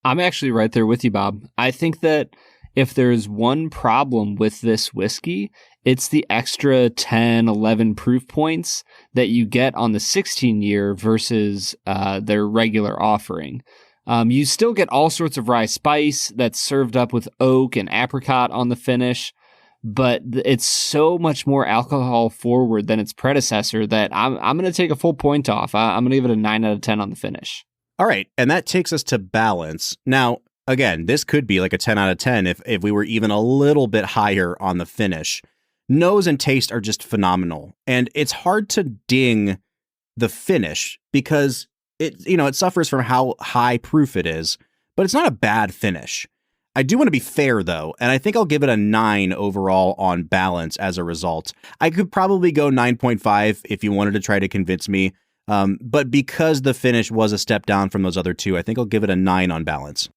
I'm actually right there with you, Bob. I think that if there's one problem with this whiskey, it's the extra 10, 11 proof points that you get on the 16-year versus their regular offering. You still get all sorts of rye spice that's served up with oak and apricot on the finish, but it's so much more alcohol forward than its predecessor that I'm going to take a full point off. I'm going to give it a 9 out of 10 on the finish. All right, and that takes us to balance. Now, again, this could be like a 10 out of 10 if we were even a little bit higher on the finish. Nose and taste are just phenomenal. And it's hard to ding the finish because it suffers from how high proof it is, but it's not a bad finish. I do want to be fair, though, and I think I'll give it a 9 overall on balance as a result. I could probably go 9.5 if you wanted to try to convince me, but because the finish was a step down from those other two, I think I'll give it a 9 on balance.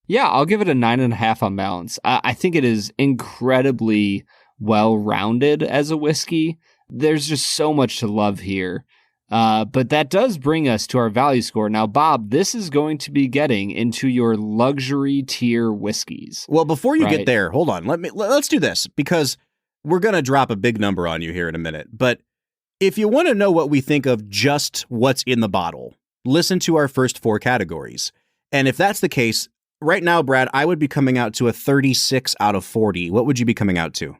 Yeah, I'll give it a 9.5 on balance. I think it is incredibly well-rounded as a whiskey. There's just so much to love here. But that does bring us to our value score. Now, Bob, this is going to be getting into your luxury tier whiskeys. Well, before you get there, hold on. Let's do this because we're going to drop a big number on you here in a minute. But if you want to know what we think of just what's in the bottle, listen to our first 4 categories. And if that's the case, right now, Brad, I would be coming out to a 36 out of 40. What would you be coming out to?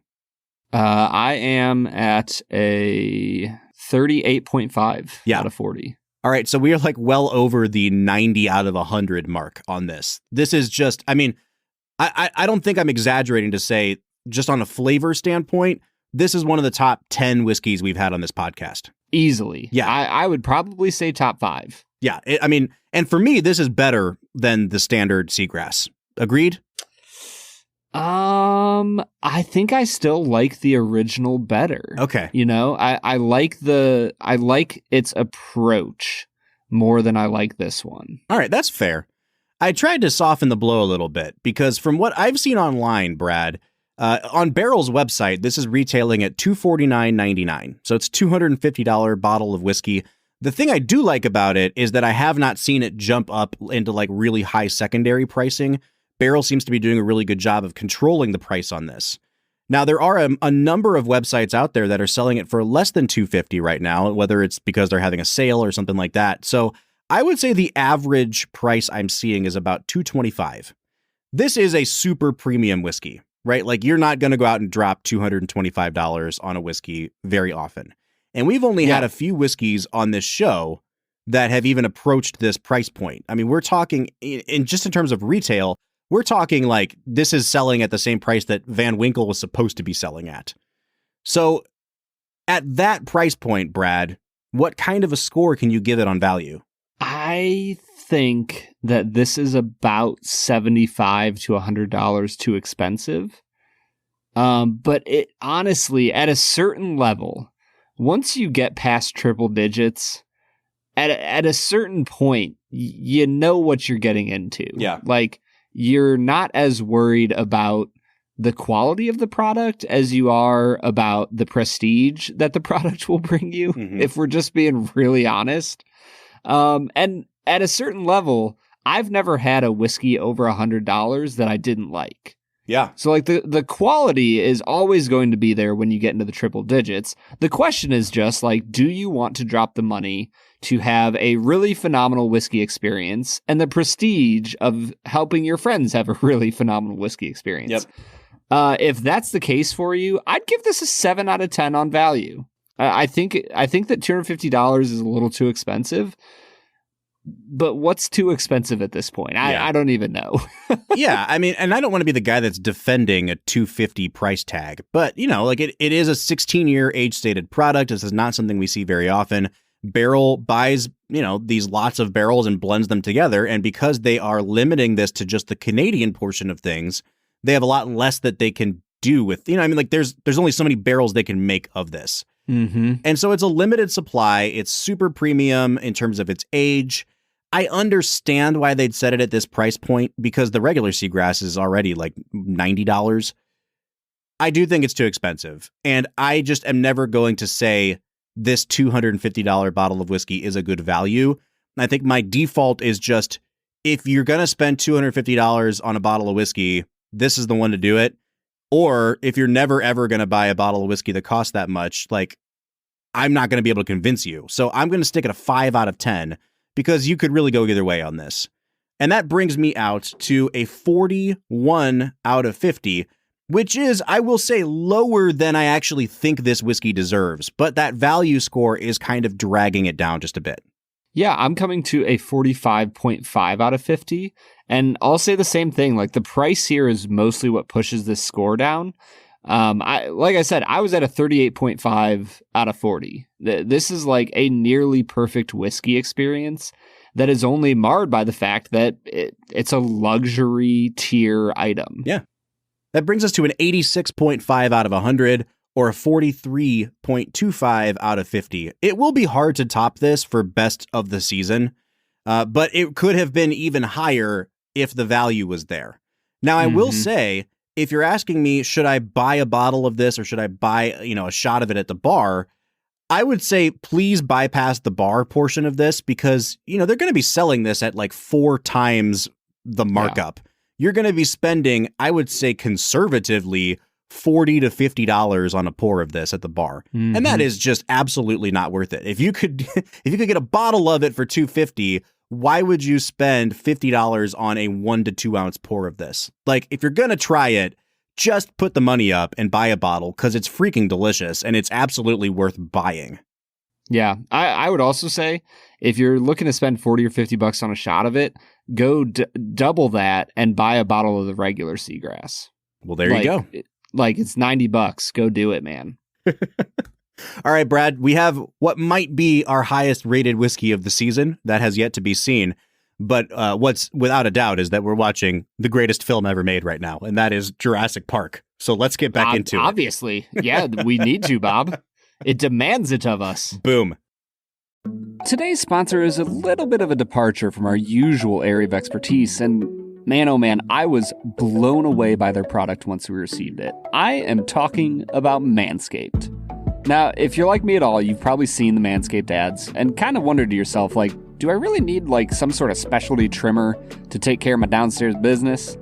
I am at a 38.5 out of 40. All right, so we are like well over the 90 out of 100 mark on this. This is just, I mean, I don't think I'm exaggerating to say, just on a flavor standpoint, this is one of the top 10 whiskeys we've had on this podcast. Easily. Yeah. I would probably say top 5. Yeah, and for me, this is better than the standard Seagrass. Agreed? I think I still like the original better. Okay. I like its approach more than I like this one. All right, that's fair. I tried to soften the blow a little bit because from what I've seen online, Brad, on Barrell's website, this is retailing at $249.99. So it's $250 bottle of whiskey. The thing I do like about it is that I have not seen it jump up into like really high secondary pricing. Barrell seems to be doing a really good job of controlling the price on this. Now, there are a number of websites out there that are selling it for less than $250 right now, whether it's because they're having a sale or something like that. So I would say the average price I'm seeing is about $225. This is a super premium whiskey, right? Like you're not going to go out and drop $225 on a whiskey very often. And we've only had a few whiskeys on this show that have even approached this price point. I mean, we're talking in terms of retail, we're talking like this is selling at the same price that Van Winkle was supposed to be selling at. So at that price point, Brad, what kind of a score can you give it on value? I think that this is about $75 to $100 too expensive. But it honestly, at a certain level, once you get past triple digits, at a certain point, you know what you're getting into. Yeah. Like, you're not as worried about the quality of the product as you are about the prestige that the product will bring you, if we're just being really honest. And at a certain level, I've never had a whiskey over $100 that I didn't like. Yeah. So like the quality is always going to be there when you get into the triple digits. The question is just like, do you want to drop the money to have a really phenomenal whiskey experience and the prestige of helping your friends have a really phenomenal whiskey experience? Yep. If that's the case for you, I'd give this a 7 out of 10 on value. I think that $250 is a little too expensive. But what's too expensive at this point? I don't even know. Yeah, I mean, and I don't want to be the guy that's defending a $250 price tag, but like it is a 16-year age-stated product. This is not something we see very often. Barrell buys, these lots of barrels and blends them together, and because they are limiting this to just the Canadian portion of things, they have a lot less that they can do with, there's only so many barrels they can make of this. And so it's a limited supply. It's super premium in terms of its age. I understand why they'd set it at this price point because the regular Seagrass is already like $90. I do think it's too expensive. And I just am never going to say this $250 bottle of whiskey is a good value. I think my default is just, if you're going to spend $250 on a bottle of whiskey, this is the one to do it. Or if you're never, ever going to buy a bottle of whiskey that costs that much, like, I'm not going to be able to convince you. So I'm going to stick at a 5 out of 10 because you could really go either way on this. And that brings me out to a 41 out of 50, which is, I will say, lower than I actually think this whiskey deserves. But that value score is kind of dragging it down just a bit. Yeah, I'm coming to a 45.5 out of 50. And I'll say the same thing. Like, the price here is mostly what pushes this score down. Like I said, I was at a 38.5 out of 40. This is like a nearly perfect whiskey experience that is only marred by the fact that it's a luxury tier item. Yeah. That brings us to an 86.5 out of 100 or a 43.25 out of 50. It will be hard to top this for best of the season, but it could have been even higher if the value was there. Now, I will say, if you're asking me, should I buy a bottle of this or should I buy, a shot of it at the bar? I would say, please bypass the bar portion of this because, they're going to be selling this at like 4 times the markup. Yeah. You're going to be spending, I would say conservatively, $40 to $50 on a pour of this at the bar. And that is just absolutely not worth it. If you could get a bottle of it for $250, why would you spend $50 on a 1 to 2 ounce pour of this? Like, if you're going to try it, just put the money up and buy a bottle because it's freaking delicious and it's absolutely worth buying. Yeah, I would also say if you're looking to spend $40 or $50 on a shot of it, go double that and buy a bottle of the regular Seagrass. Well, there you go. It's $90. Go do it, man. All right, Brad, we have what might be our highest rated whiskey of the season. That has yet to be seen. But what's without a doubt is that we're watching the greatest film ever made right now, and that is Jurassic Park. So let's get back into it. Obviously. Yeah, we need to, Bob. It demands it of us. Boom. Today's sponsor is a little bit of a departure from our usual area of expertise, and man, oh man, I was blown away by their product once we received it. I am talking about Manscaped. Now, if you're like me at all, you've probably seen the Manscaped ads and kind of wondered to yourself, like, do I really need like some sort of specialty trimmer to take care of my downstairs business?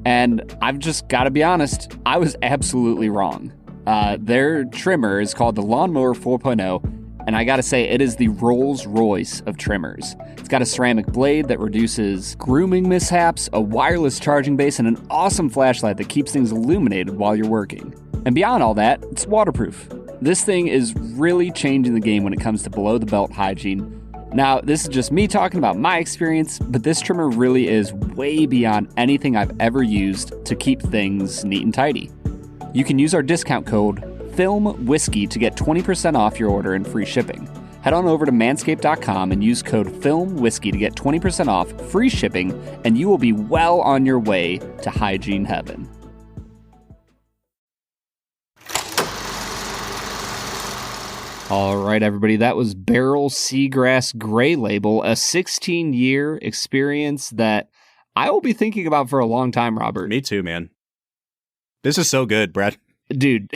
And I've just got to be honest, I was absolutely wrong. Their trimmer is called the Lawnmower 4.0, and I gotta say, it is the Rolls Royce of trimmers. It's got a ceramic blade that reduces grooming mishaps, a wireless charging base, and an awesome flashlight that keeps things illuminated while you're working. And beyond all that, it's waterproof. This thing is really changing the game when it comes to below-the-belt hygiene. Now, this is just me talking about my experience, but this trimmer really is way beyond anything I've ever used to keep things neat and tidy. You can use our discount code FILMWHISKEY to get 20% off your order and free shipping. Head on over to manscaped.com and use code FILMWHISKEY to get 20% off, free shipping, and you will be well on your way to hygiene heaven. All right, everybody. That was Barrell Seagrass Gray Label, a 16-year experience that I will be thinking about for a long time, Robert. Me too, man. This is so good, Brad. Dude,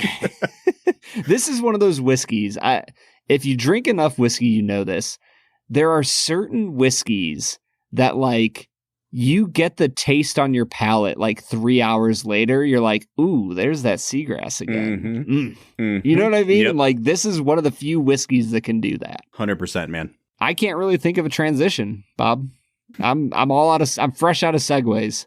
this is one of those whiskeys. If you drink enough whiskey, you know this. There are certain whiskeys that, like, you get the taste on your palate like 3 hours later. You're like, ooh, there's that seagrass again. Mm-hmm. Mm-hmm. You know what I mean? Yep. Like, this is one of the few whiskeys that can do that. 100%, man. I can't really think of a transition, Bob. I'm fresh out of segues.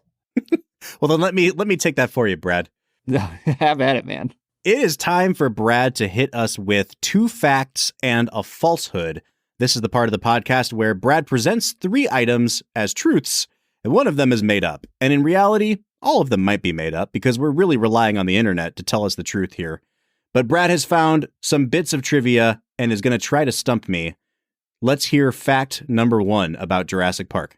Well, then let me take that for you, Brad. Have at it, man. It is time for Brad to hit us with 2 facts and a falsehood. This is the part of the podcast where Brad presents 3 items as truths, and one of them is made up. And in reality, all of them might be made up because we're really relying on the internet to tell us the truth here. But Brad has found some bits of trivia and is going to try to stump me. Let's hear fact number 1 about Jurassic Park.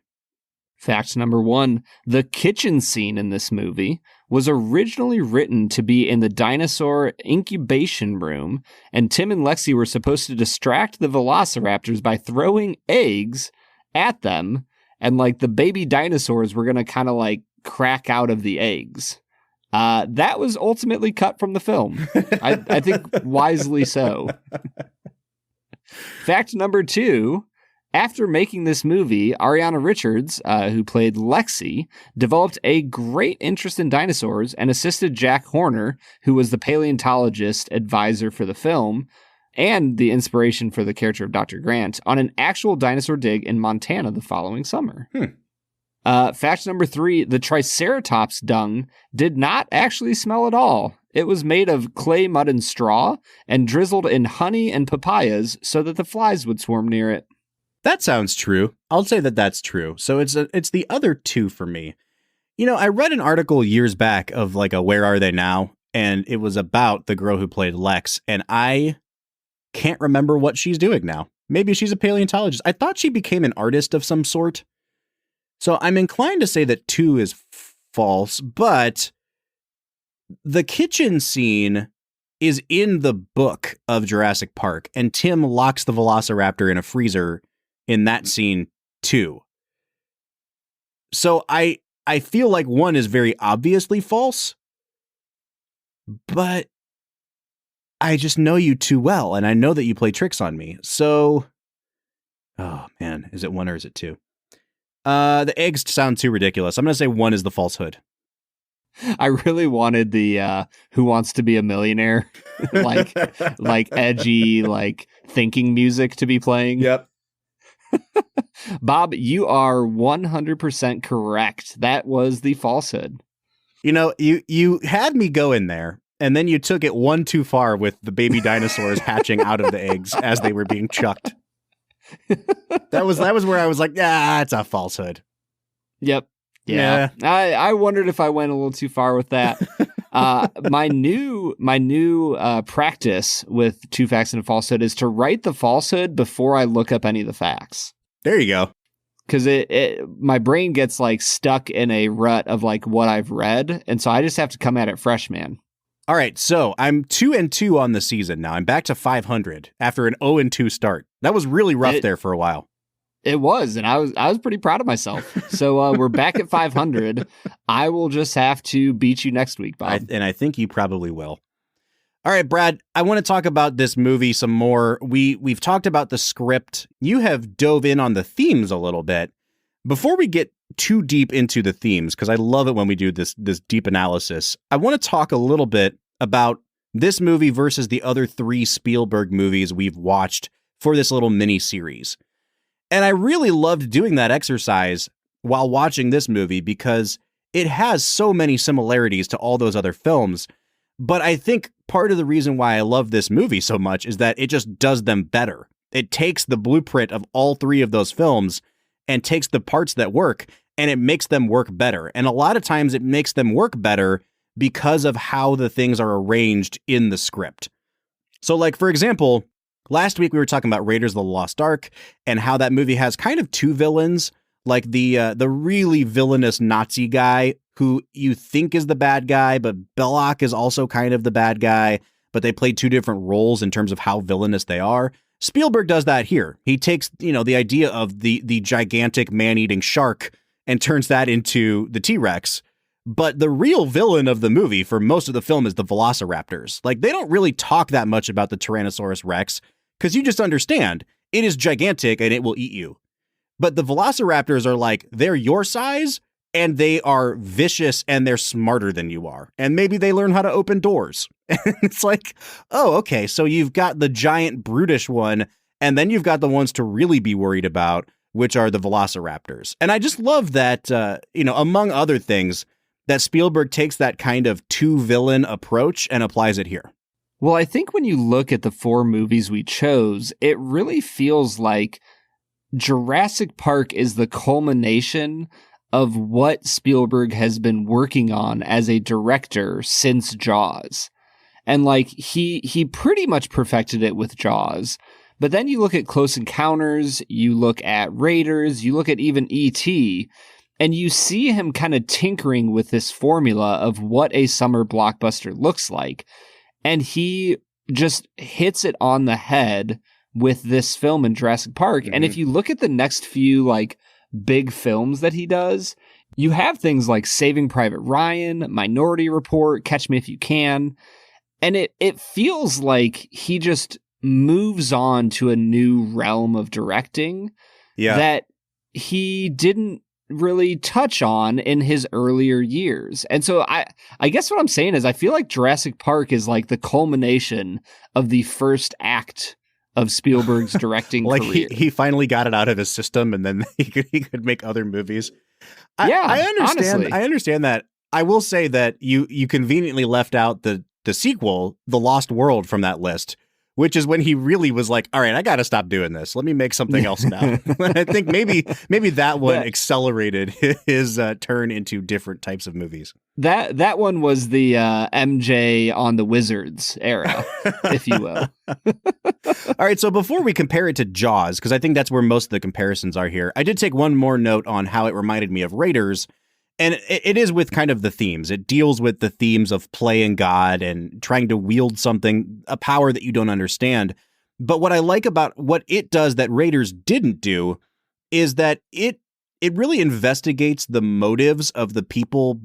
Fact number 1, the kitchen scene in this movie was originally written to be in the dinosaur incubation room, and Tim and Lexi were supposed to distract the velociraptors by throwing eggs at them, and like the baby dinosaurs were going to kind of like crack out of the eggs. That was ultimately cut from the film. I think wisely so. Fact number 2, after making this movie, Ariana Richards, who played Lexi, developed a great interest in dinosaurs and assisted Jack Horner, who was the paleontologist advisor for the film and the inspiration for the character of Dr. Grant, on an actual dinosaur dig in Montana the following summer. Fact number 3, the Triceratops dung did not actually smell at all. It was made of clay, mud, and straw, and drizzled in honey and papayas so that the flies would swarm near it. That sounds true. I'll say that that's true. So it's the other 2 for me. You know, I read an article years back of like a Where Are They Now? And it was about the girl who played Lex, and I can't remember what she's doing now. Maybe she's a paleontologist. I thought she became an artist of some sort. So I'm inclined to say that 2 is false, but the kitchen scene is in the book of Jurassic Park, and Tim locks the velociraptor in a freezer in that scene too. So I feel like 1 is very obviously false, but I just know you too well, and I know that you play tricks on me. So, oh man, is it 1 or is it 2? The eggs sound too ridiculous. I'm going to say 1 is the falsehood. I really wanted the Who Wants to Be a Millionaire, like edgy, like thinking music to be playing. Yep. Bob, you are 100% correct. That was the falsehood. You know, you had me go in there, and then you took it 1 too far with the baby dinosaurs hatching out of the eggs as they were being chucked. That was where I was like, it's a falsehood. Yep. Yeah. I wondered if I went a little too far with that. My new practice with 2 facts and a falsehood is to write the falsehood before I look up any of the facts. There you go. Because my brain gets like stuck in a rut of like what I've read, and so I just have to come at it fresh, man. All right, so I'm 2-2 on the season now. I'm back to 500 after an 0-2 start. That was really rough there for a while. It was, and I was pretty proud of myself. So we're back at 500. I will just have to beat you next week, Bob. And I think you probably will. All right, Brad, I want to talk about this movie some more. We've talked about the script. You have dove in on the themes a little bit. Before we get too deep into the themes, because I love it when we do this deep analysis, I want to talk a little bit about this movie versus the other 3 Spielberg movies we've watched for this little mini series. And I really loved doing that exercise while watching this movie because it has so many similarities to all those other films. But I think part of the reason why I love this movie so much is that it just does them better. It takes the blueprint of all 3 of those films and takes the parts that work and it makes them work better. And a lot of times it makes them work better because of how the things are arranged in the script. So like, for example, last week we were talking about Raiders of the Lost Ark and how that movie has kind of 2 villains, like the really villainous Nazi guy who you think is the bad guy, but Belloc is also kind of the bad guy. but they play two different roles in terms of how villainous they are. Spielberg does that here. He takes, the idea of the gigantic man-eating shark and turns that into the T-Rex. But the real villain of the movie for most of the film is the velociraptors. Like, they don't really talk that much about the Tyrannosaurus Rex because you just understand it is gigantic and it will eat you. But the velociraptors are like, they're your size and they are vicious and they're smarter than you are. And maybe they learn how to open doors. And it's like, oh, okay, so you've got the giant brutish one and then you've got the ones to really be worried about, which are the velociraptors. And I just love that, among other things, that Spielberg takes that kind of two-villain approach and applies it here. Well, I think when you look at the 4 movies we chose, it really feels like Jurassic Park is the culmination of what Spielberg has been working on as a director since Jaws. And like he pretty much perfected it with Jaws. But then you look at Close Encounters, you look at Raiders, you look at even E.T., and you see him kind of tinkering with this formula of what a summer blockbuster looks like. And he just hits it on the head with this film in Jurassic Park. Mm-hmm. And if you look at the next few like big films that he does, you have things like Saving Private Ryan, Minority Report, Catch Me If You Can. And it feels like he just moves on to a new realm of directing that he didn't really touch on in his earlier years. And so I guess what I'm saying is I feel like Jurassic Park is like the culmination of the first act of Spielberg's directing like career. He finally got it out of his system and then he could make other movies. I understand. Honestly. I understand that. I will say that you conveniently left out the sequel, The Lost World, from that list, which is when he really was like, all right, I got to stop doing this. Let me make something else now. I think maybe that one accelerated his turn into different types of movies. That one was the MJ on the Wizards era, if you will. All right, so before we compare it to Jaws, because I think that's where most of the comparisons are here, I did take one more note on how it reminded me of Raiders. And it is with kind of the themes. It deals with the themes of playing God and trying to wield something, a power that you don't understand. But what I like about what it does that Raiders didn't do is that it really investigates the motives of the people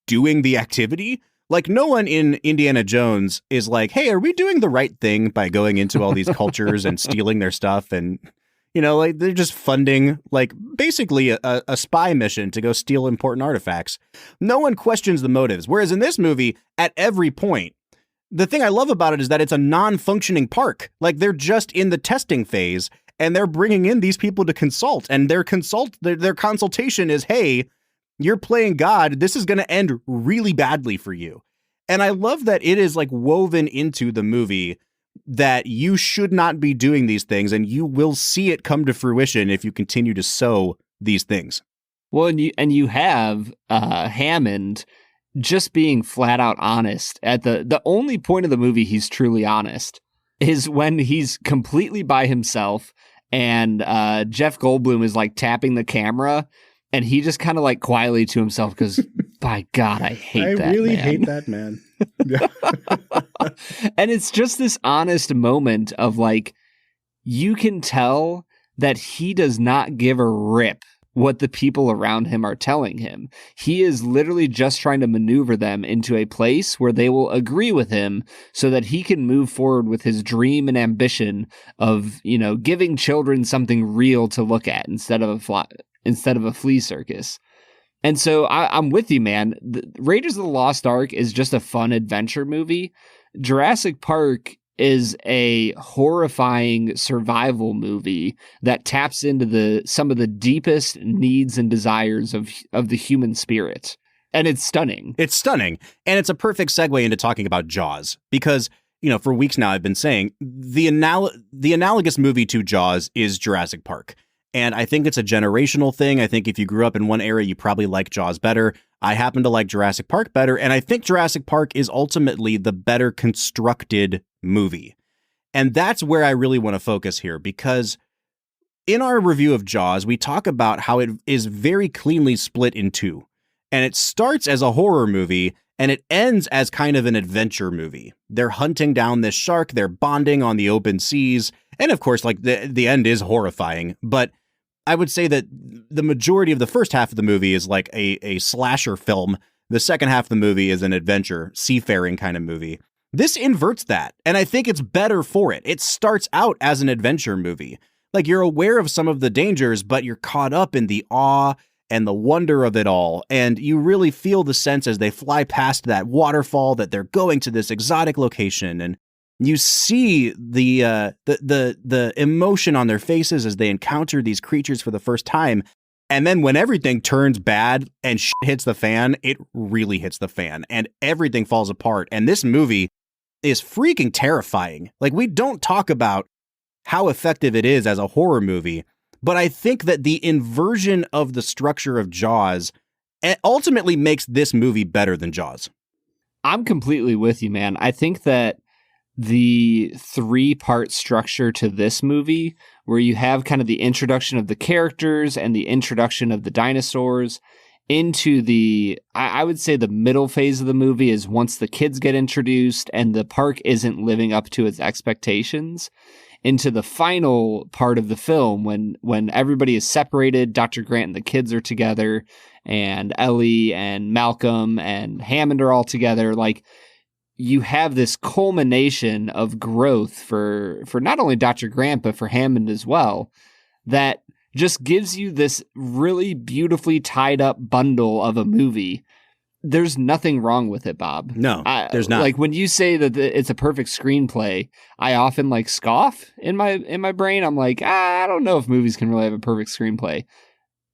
doing the activity. Like, no one in Indiana Jones is like, hey, are we doing the right thing by going into all these cultures and stealing their stuff? And like they're just funding like basically a spy mission to go steal important artifacts. No one questions the motives. Whereas in this movie, at every point, the thing I love about it is that it's a non-functioning park. Like, they're just in the testing phase and they're bringing in these people to consult, and their consultation is, hey, you're playing God. This is going to end really badly for you. And I love that it is like woven into the movie that you should not be doing these things, and you will see it come to fruition if you continue to sow these things. Well, and you have Hammond just being flat out honest. At the only point of the movie he's truly honest is when he's completely by himself, and Jeff Goldblum is like tapping the camera, and he just kind of like quietly to himself goes, by God, I hate that man. I really hate that man. And it's just this honest moment of like, you can tell that he does not give a rip what the people around him are telling him. He is literally just trying to maneuver them into a place where they will agree with him so that he can move forward with his dream and ambition of, giving children something real to look at instead of a flea circus. And so I'm with you, man. Raiders of the Lost Ark is just a fun adventure movie. Jurassic Park is a horrifying survival movie that taps into some of the deepest needs and desires of the human spirit. And it's stunning. It's stunning. And it's a perfect segue into talking about Jaws, because, for weeks now I've been saying the analogous movie to Jaws is Jurassic Park. And I think it's a generational thing. I think if you grew up in one era, you probably like Jaws better. I happen to like Jurassic Park better. And I think Jurassic Park is ultimately the better constructed movie. And that's where I really want to focus here, because in our review of Jaws, we talk about how it is very cleanly split in two. And it starts as a horror movie, And it ends as kind of an adventure movie. They're hunting down this shark. They're bonding on the open seas. And of course, like the end is horrifying. But I would say that the majority of the first half of the movie is like a slasher film. The second half of the movie is an adventure, seafaring kind of movie. This inverts that. And I think it's better for it. It starts out as an adventure movie. Like you're aware of some of the dangers, but you're caught up in the awe and the wonder of it all. And you really feel the sense as they fly past that waterfall that they're going to this exotic location. And you see the emotion on their faces as they encounter these creatures for the first time. And then when everything turns bad and shit hits the fan, it really hits the fan and everything falls apart. And this movie is freaking terrifying. Like we don't talk about how effective it is as a horror movie, but I think that the inversion of the structure of Jaws ultimately makes this movie better than Jaws. I'm completely with you, man. I think that the 3-part structure to this movie, where you have kind of the introduction of the characters and the introduction of the dinosaurs into I would say the middle phase of the movie is once the kids get introduced and the park isn't living up to its expectations, into the final part of the film when everybody is separated, Dr. Grant and the kids are together, and Ellie and Malcolm and Hammond are all together. Like, you have this culmination of growth for not only Dr. Grant, but for Hammond as well, that just gives you this really beautifully tied up bundle of a movie. There's nothing wrong with it, Bob. No, there's not. Like when you say that it's a perfect screenplay, I often like scoff in my brain. I'm like, I don't know if movies can really have a perfect screenplay.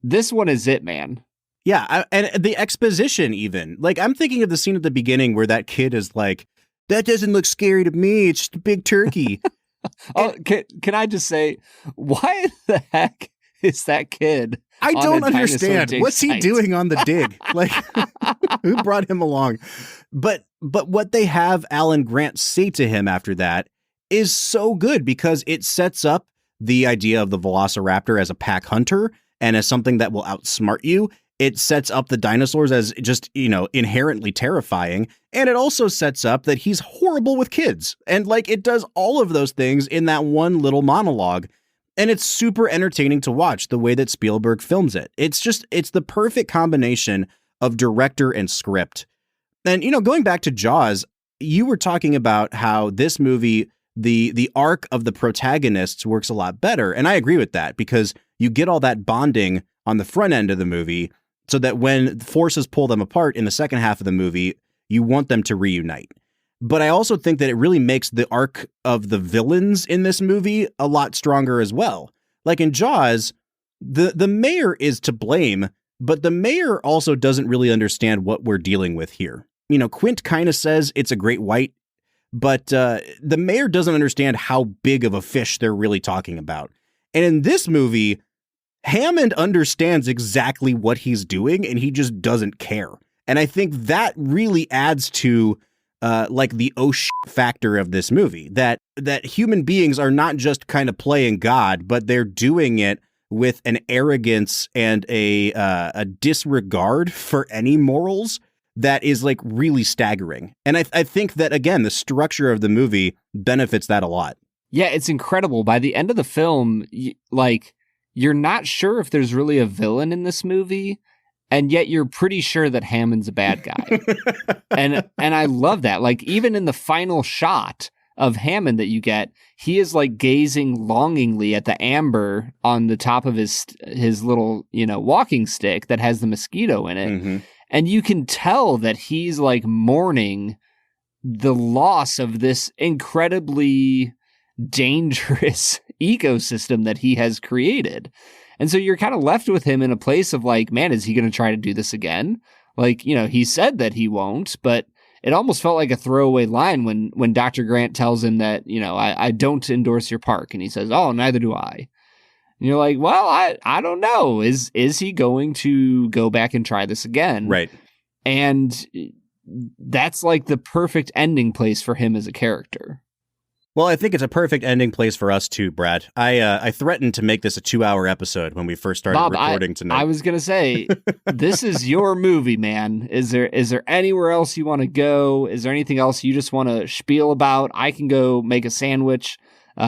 This one is it, man. Yeah, and the exposition even. Like I'm thinking of the scene at the beginning where that kid is like, "That doesn't look scary to me. It's just a big turkey." Oh, can I just say, why the heck is that kid? I don't understand. What's he doing on the dig? Like, who brought him along? But what they have Alan Grant say to him after that is so good because it sets up the idea of the velociraptor as a pack hunter and as something that will outsmart you. It sets up the dinosaurs as just, inherently terrifying. And it also sets up that he's horrible with kids. And like it does all of those things in that one little monologue. And it's super entertaining to watch the way that Spielberg films it. It's the perfect combination of director and script. And, going back to Jaws, you were talking about how this movie, the arc of the protagonists works a lot better. And I agree with that because you get all that bonding on the front end of the movie so that when forces pull them apart in the second half of the movie, you want them to reunite. But I also think that it really makes the arc of the villains in this movie a lot stronger as well. Like in Jaws, the mayor is to blame, but the mayor also doesn't really understand what we're dealing with here. Quint kind of says it's a great white, but the mayor doesn't understand how big of a fish they're really talking about. And in this movie, Hammond understands exactly what he's doing, and he just doesn't care. And I think that really adds to like the oh shit factor of this movie, that human beings are not just kind of playing God, but they're doing it with an arrogance and a disregard for any morals that is like really staggering. And I think that, again, the structure of the movie benefits that a lot. Yeah, it's incredible. By the end of the film, you're not sure if there's really a villain in this movie. And yet you're pretty sure that Hammond's a bad guy. and I love that. Like, even in the final shot of Hammond that you get, he is like gazing longingly at the amber on the top of his little, walking stick that has the mosquito in it. Mm-hmm. And you can tell that he's like mourning the loss of this incredibly dangerous ecosystem that he has created. And so you're kind of left with him in a place of like, man, is he going to try to do this again? Like, he said that he won't, but it almost felt like a throwaway line when Dr. Grant tells him that, I don't endorse your park. And he says, oh, neither do I. And you're like, well, I don't know. Is he going to go back and try this again? Right. And that's like the perfect ending place for him as a character. Well, I think it's a perfect ending place for us too, Brad. I threatened to make this a 2-hour episode when we first started recording tonight. I was gonna say, this is your movie, man. Is there anywhere else you want to go? Is there anything else you just want to spiel about? I can go make a sandwich.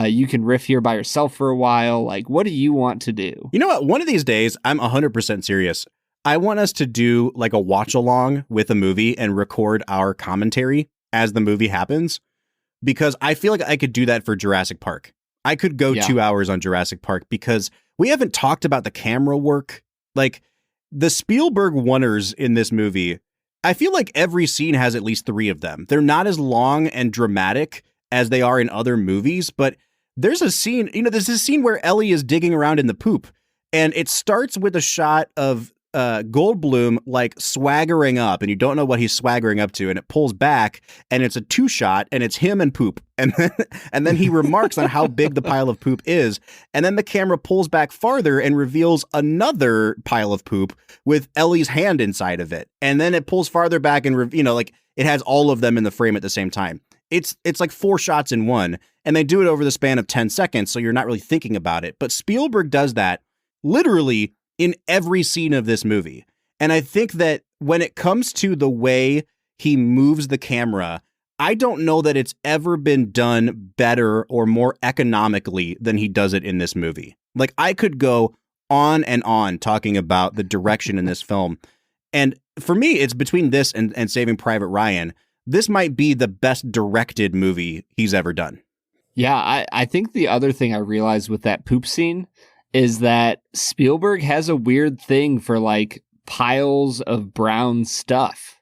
You can riff here by yourself for a while. Like, what do you want to do? You know what? One of these days, I'm 100% serious. I want us to do like a watch along with a movie and record our commentary as the movie happens. Because I feel like I could do that for Jurassic Park. I could go 2 hours on Jurassic Park because we haven't talked about the camera work. Like the Spielberg oneers in this movie, I feel like every scene has at least 3 of them. They're not as long and dramatic as they are in other movies, but there's a scene, there's this scene where Ellie is digging around in the poop, and it starts with a shot of Goldblum like swaggering up, and you don't know what he's swaggering up to, and it pulls back and it's a 2-shot and it's him and poop, and then he remarks on how big the pile of poop is, and then the camera pulls back farther and reveals another pile of poop with Ellie's hand inside of it, and then it pulls farther back and like it has all of them in the frame at the same time. It's like 4 shots in one, and they do it over the span of 10 seconds, so you're not really thinking about it. But Spielberg does that literally in every scene of this movie. And I think that when it comes to the way he moves the camera, I don't know that it's ever been done better or more economically than he does it in this movie. Like, I could go on and on talking about the direction in this film. And for me, it's between this and Saving Private Ryan. This might be the best directed movie he's ever done. Yeah, I think the other thing I realized with that poop scene is that Spielberg has a weird thing for like piles of brown stuff.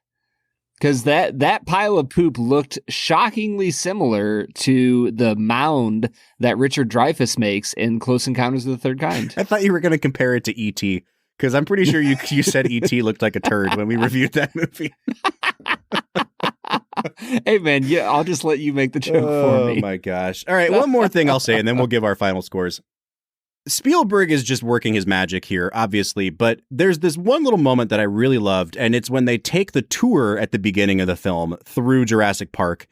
Because that pile of poop looked shockingly similar to the mound that Richard Dreyfuss makes in Close Encounters of the Third Kind. I thought you were going to compare it to E.T., because I'm pretty sure you said E.T. looked like a turd when we reviewed that movie. Hey, man, yeah, I'll just let you make the joke for me. Oh, my gosh. All right, one more thing I'll say, and then we'll give our final scores. Spielberg is just working his magic here, obviously, but there's this one little moment that I really loved, and it's when they take the tour at the beginning of the film through Jurassic Park,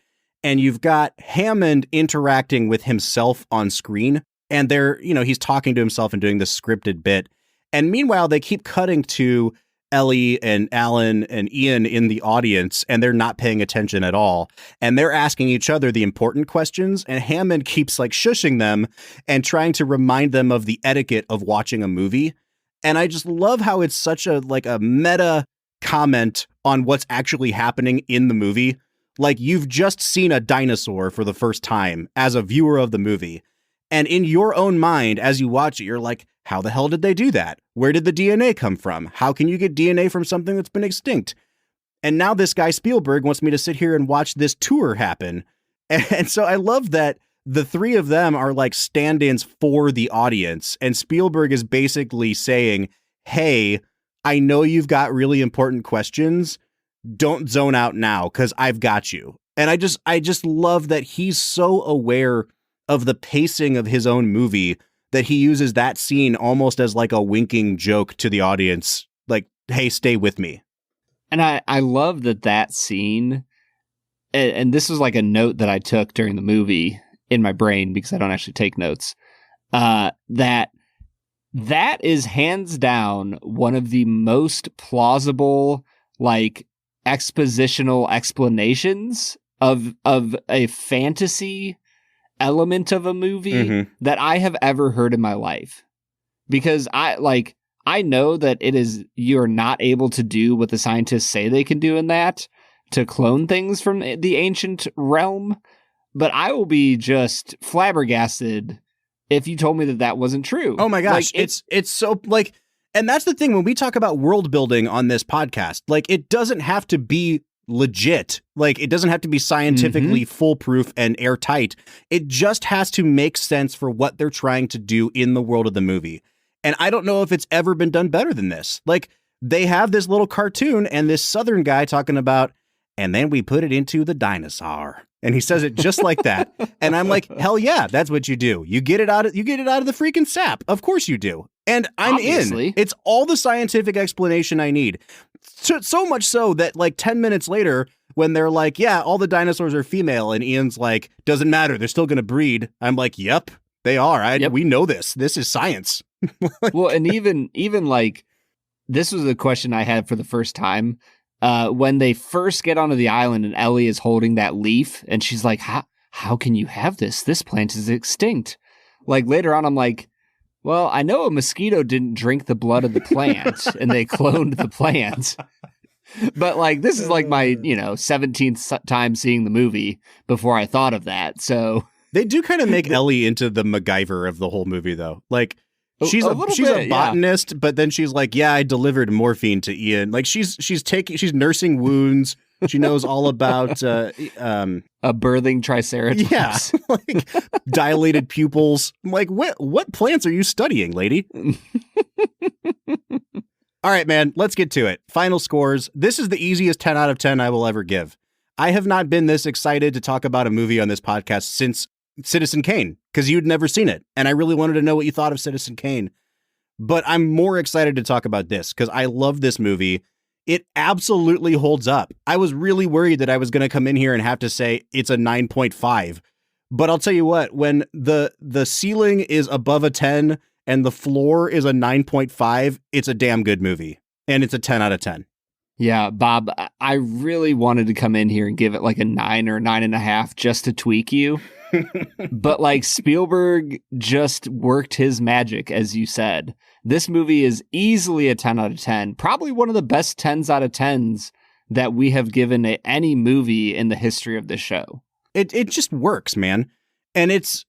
and you've got Hammond interacting with himself on screen, and he's talking to himself and doing this scripted bit, and meanwhile, they keep cutting to Ellie and Alan and Ian in the audience, and they're not paying attention at all. And they're asking each other the important questions, and Hammond keeps like shushing them and trying to remind them of the etiquette of watching a movie. And I just love how it's such a meta comment on what's actually happening in the movie. Like, you've just seen a dinosaur for the first time as a viewer of the movie. And in your own mind, as you watch it, you're like, how the hell did they do that? Where did the DNA come from? How can you get DNA from something that's been extinct? And now this guy Spielberg wants me to sit here and watch this tour happen. And so I love that the 3 of them are like stand-ins for the audience. And Spielberg is basically saying, hey, I know you've got really important questions. Don't zone out now, because I've got you. And I just love that he's so aware of the pacing of his own movie that he uses that scene almost as like a winking joke to the audience. Like, hey, stay with me. And I love that scene, and this was like a note that I took during the movie in my brain because I don't actually take notes, that is hands down one of the most plausible, like, expositional explanations of a fantasy element of a movie that I have ever heard in my life. Because I know that you're not able to do what the scientists say they can do in that, to clone things from the ancient realm, but I will be just flabbergasted if you told me that wasn't true. Oh my gosh, like, it's so like, and that's the thing when we talk about world building on this podcast, like, it doesn't have to be legit. Like, it doesn't have to be scientifically foolproof and airtight. It just has to make sense for what they're trying to do in the world of the movie. And I don't know if it's ever been done better than this. Like, they have this little cartoon and this Southern guy talking about, and then we put it into the dinosaur. And he says it just like that. And I'm like, hell yeah, that's what you do. You get it out of the freaking sap. Of course you do. And I'm Obviously. in. It's all the scientific explanation I need. So much so that like 10 minutes later, when they're like, yeah, all the dinosaurs are female, and Ian's like, doesn't matter, they're still going to breed. I'm like, yep, they are. We know this. This is science. Well, and even like, this was a question I had for the first time. When they first get onto the island and Ellie is holding that leaf and she's like, how can you have this? This plant is extinct. Like later on, I'm like, well, I know a mosquito didn't drink the blood of the plant and they cloned the plant. But like, this is like my, 17th time seeing the movie before I thought of that. So they do kind of make Ellie into the MacGyver of the whole movie, though. Like, she's a botanist, but then she's like, yeah, I delivered morphine to Ian. Like she's nursing wounds. She knows all about a birthing triceratops. Yeah, like dilated pupils. I'm like, what plants are you studying, lady? All right, man, let's get to it. Final scores. This is the easiest 10 out of 10 I will ever give. I have not been this excited to talk about a movie on this podcast since Citizen Kane, because you'd never seen it. And I really wanted to know what you thought of Citizen Kane. But I'm more excited to talk about this because I love this movie. It absolutely holds up. I was really worried that I was going to come in here and have to say it's a 9.5. But I'll tell you what, when the ceiling is above a 10 and the floor is a 9.5, it's a damn good movie. And it's a 10 out of 10. Yeah, Bob, I really wanted to come in here and give it like a 9 or 9.5 just to tweak you. But like Spielberg just worked his magic, as you said. This movie is easily a 10 out of 10. Probably one of the best 10s out of 10s that we have given any movie in the history of the show. It just works, man. And it's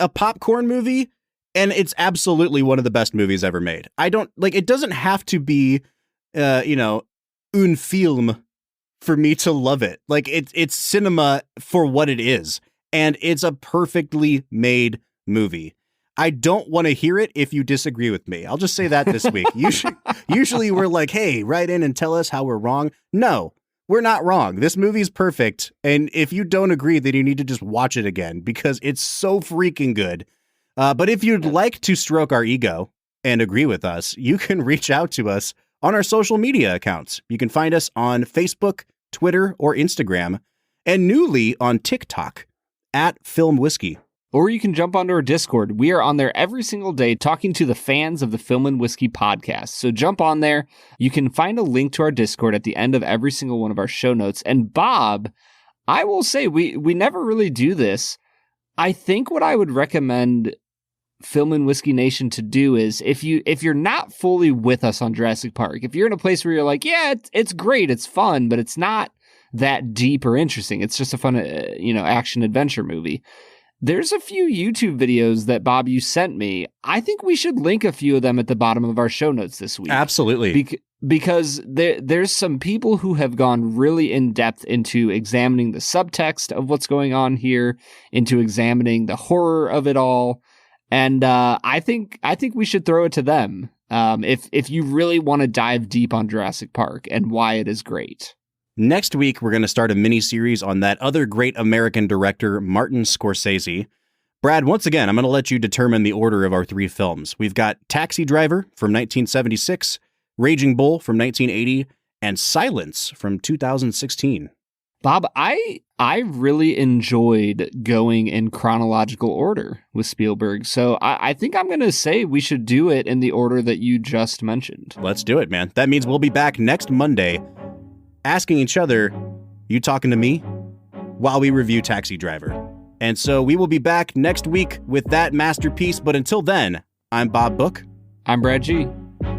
a popcorn movie, and it's absolutely one of the best movies ever made. It doesn't have to be, un film for me to love it. Like it's cinema for what it is. And it's a perfectly made movie. I don't want to hear it if you disagree with me. I'll just say that this week. Usually we're like, hey, write in and tell us how we're wrong. No, we're not wrong. This movie's perfect. And if you don't agree, then you need to just watch it again because it's so freaking good. But if you'd like to stroke our ego and agree with us, you can reach out to us on our social media accounts. You can find us on Facebook, Twitter, or Instagram, and newly on TikTok at Film Whiskey. Or you can jump onto our Discord. We are on there every single day talking to the fans of the Film and Whiskey podcast. So jump on there. You can find a link to our Discord at the end of every single one of our show notes. And Bob, I will say we never really do this. I think what I would recommend Film and Whiskey Nation to do is if you're not fully with us on Jurassic Park, if you're in a place where you're like, yeah, it's great, it's fun, but it's not that deep or interesting. It's just a fun, action adventure movie. There's a few YouTube videos that, Bob, you sent me. I think we should link a few of them at the bottom of our show notes this week. Absolutely. Because there's some people who have gone really in depth into examining the subtext of what's going on here, into examining the horror of it all. And I think we should throw it to them if you really want to dive deep on Jurassic Park and why it is great. Next week, we're going to start a mini-series on that other great American director, Martin Scorsese. Brad, once again, I'm going to let you determine the order of our three films. We've got Taxi Driver from 1976, Raging Bull from 1980, and Silence from 2016. Bob, I really enjoyed going in chronological order with Spielberg, so I think I'm going to say we should do it in the order that you just mentioned. Let's do it, man. That means we'll be back next Monday asking each other, you talking to me? While we review Taxi Driver. And so we will be back next week with that masterpiece. But until then, I'm Bob Book. I'm Brad G.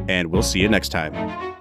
And we'll see you next time.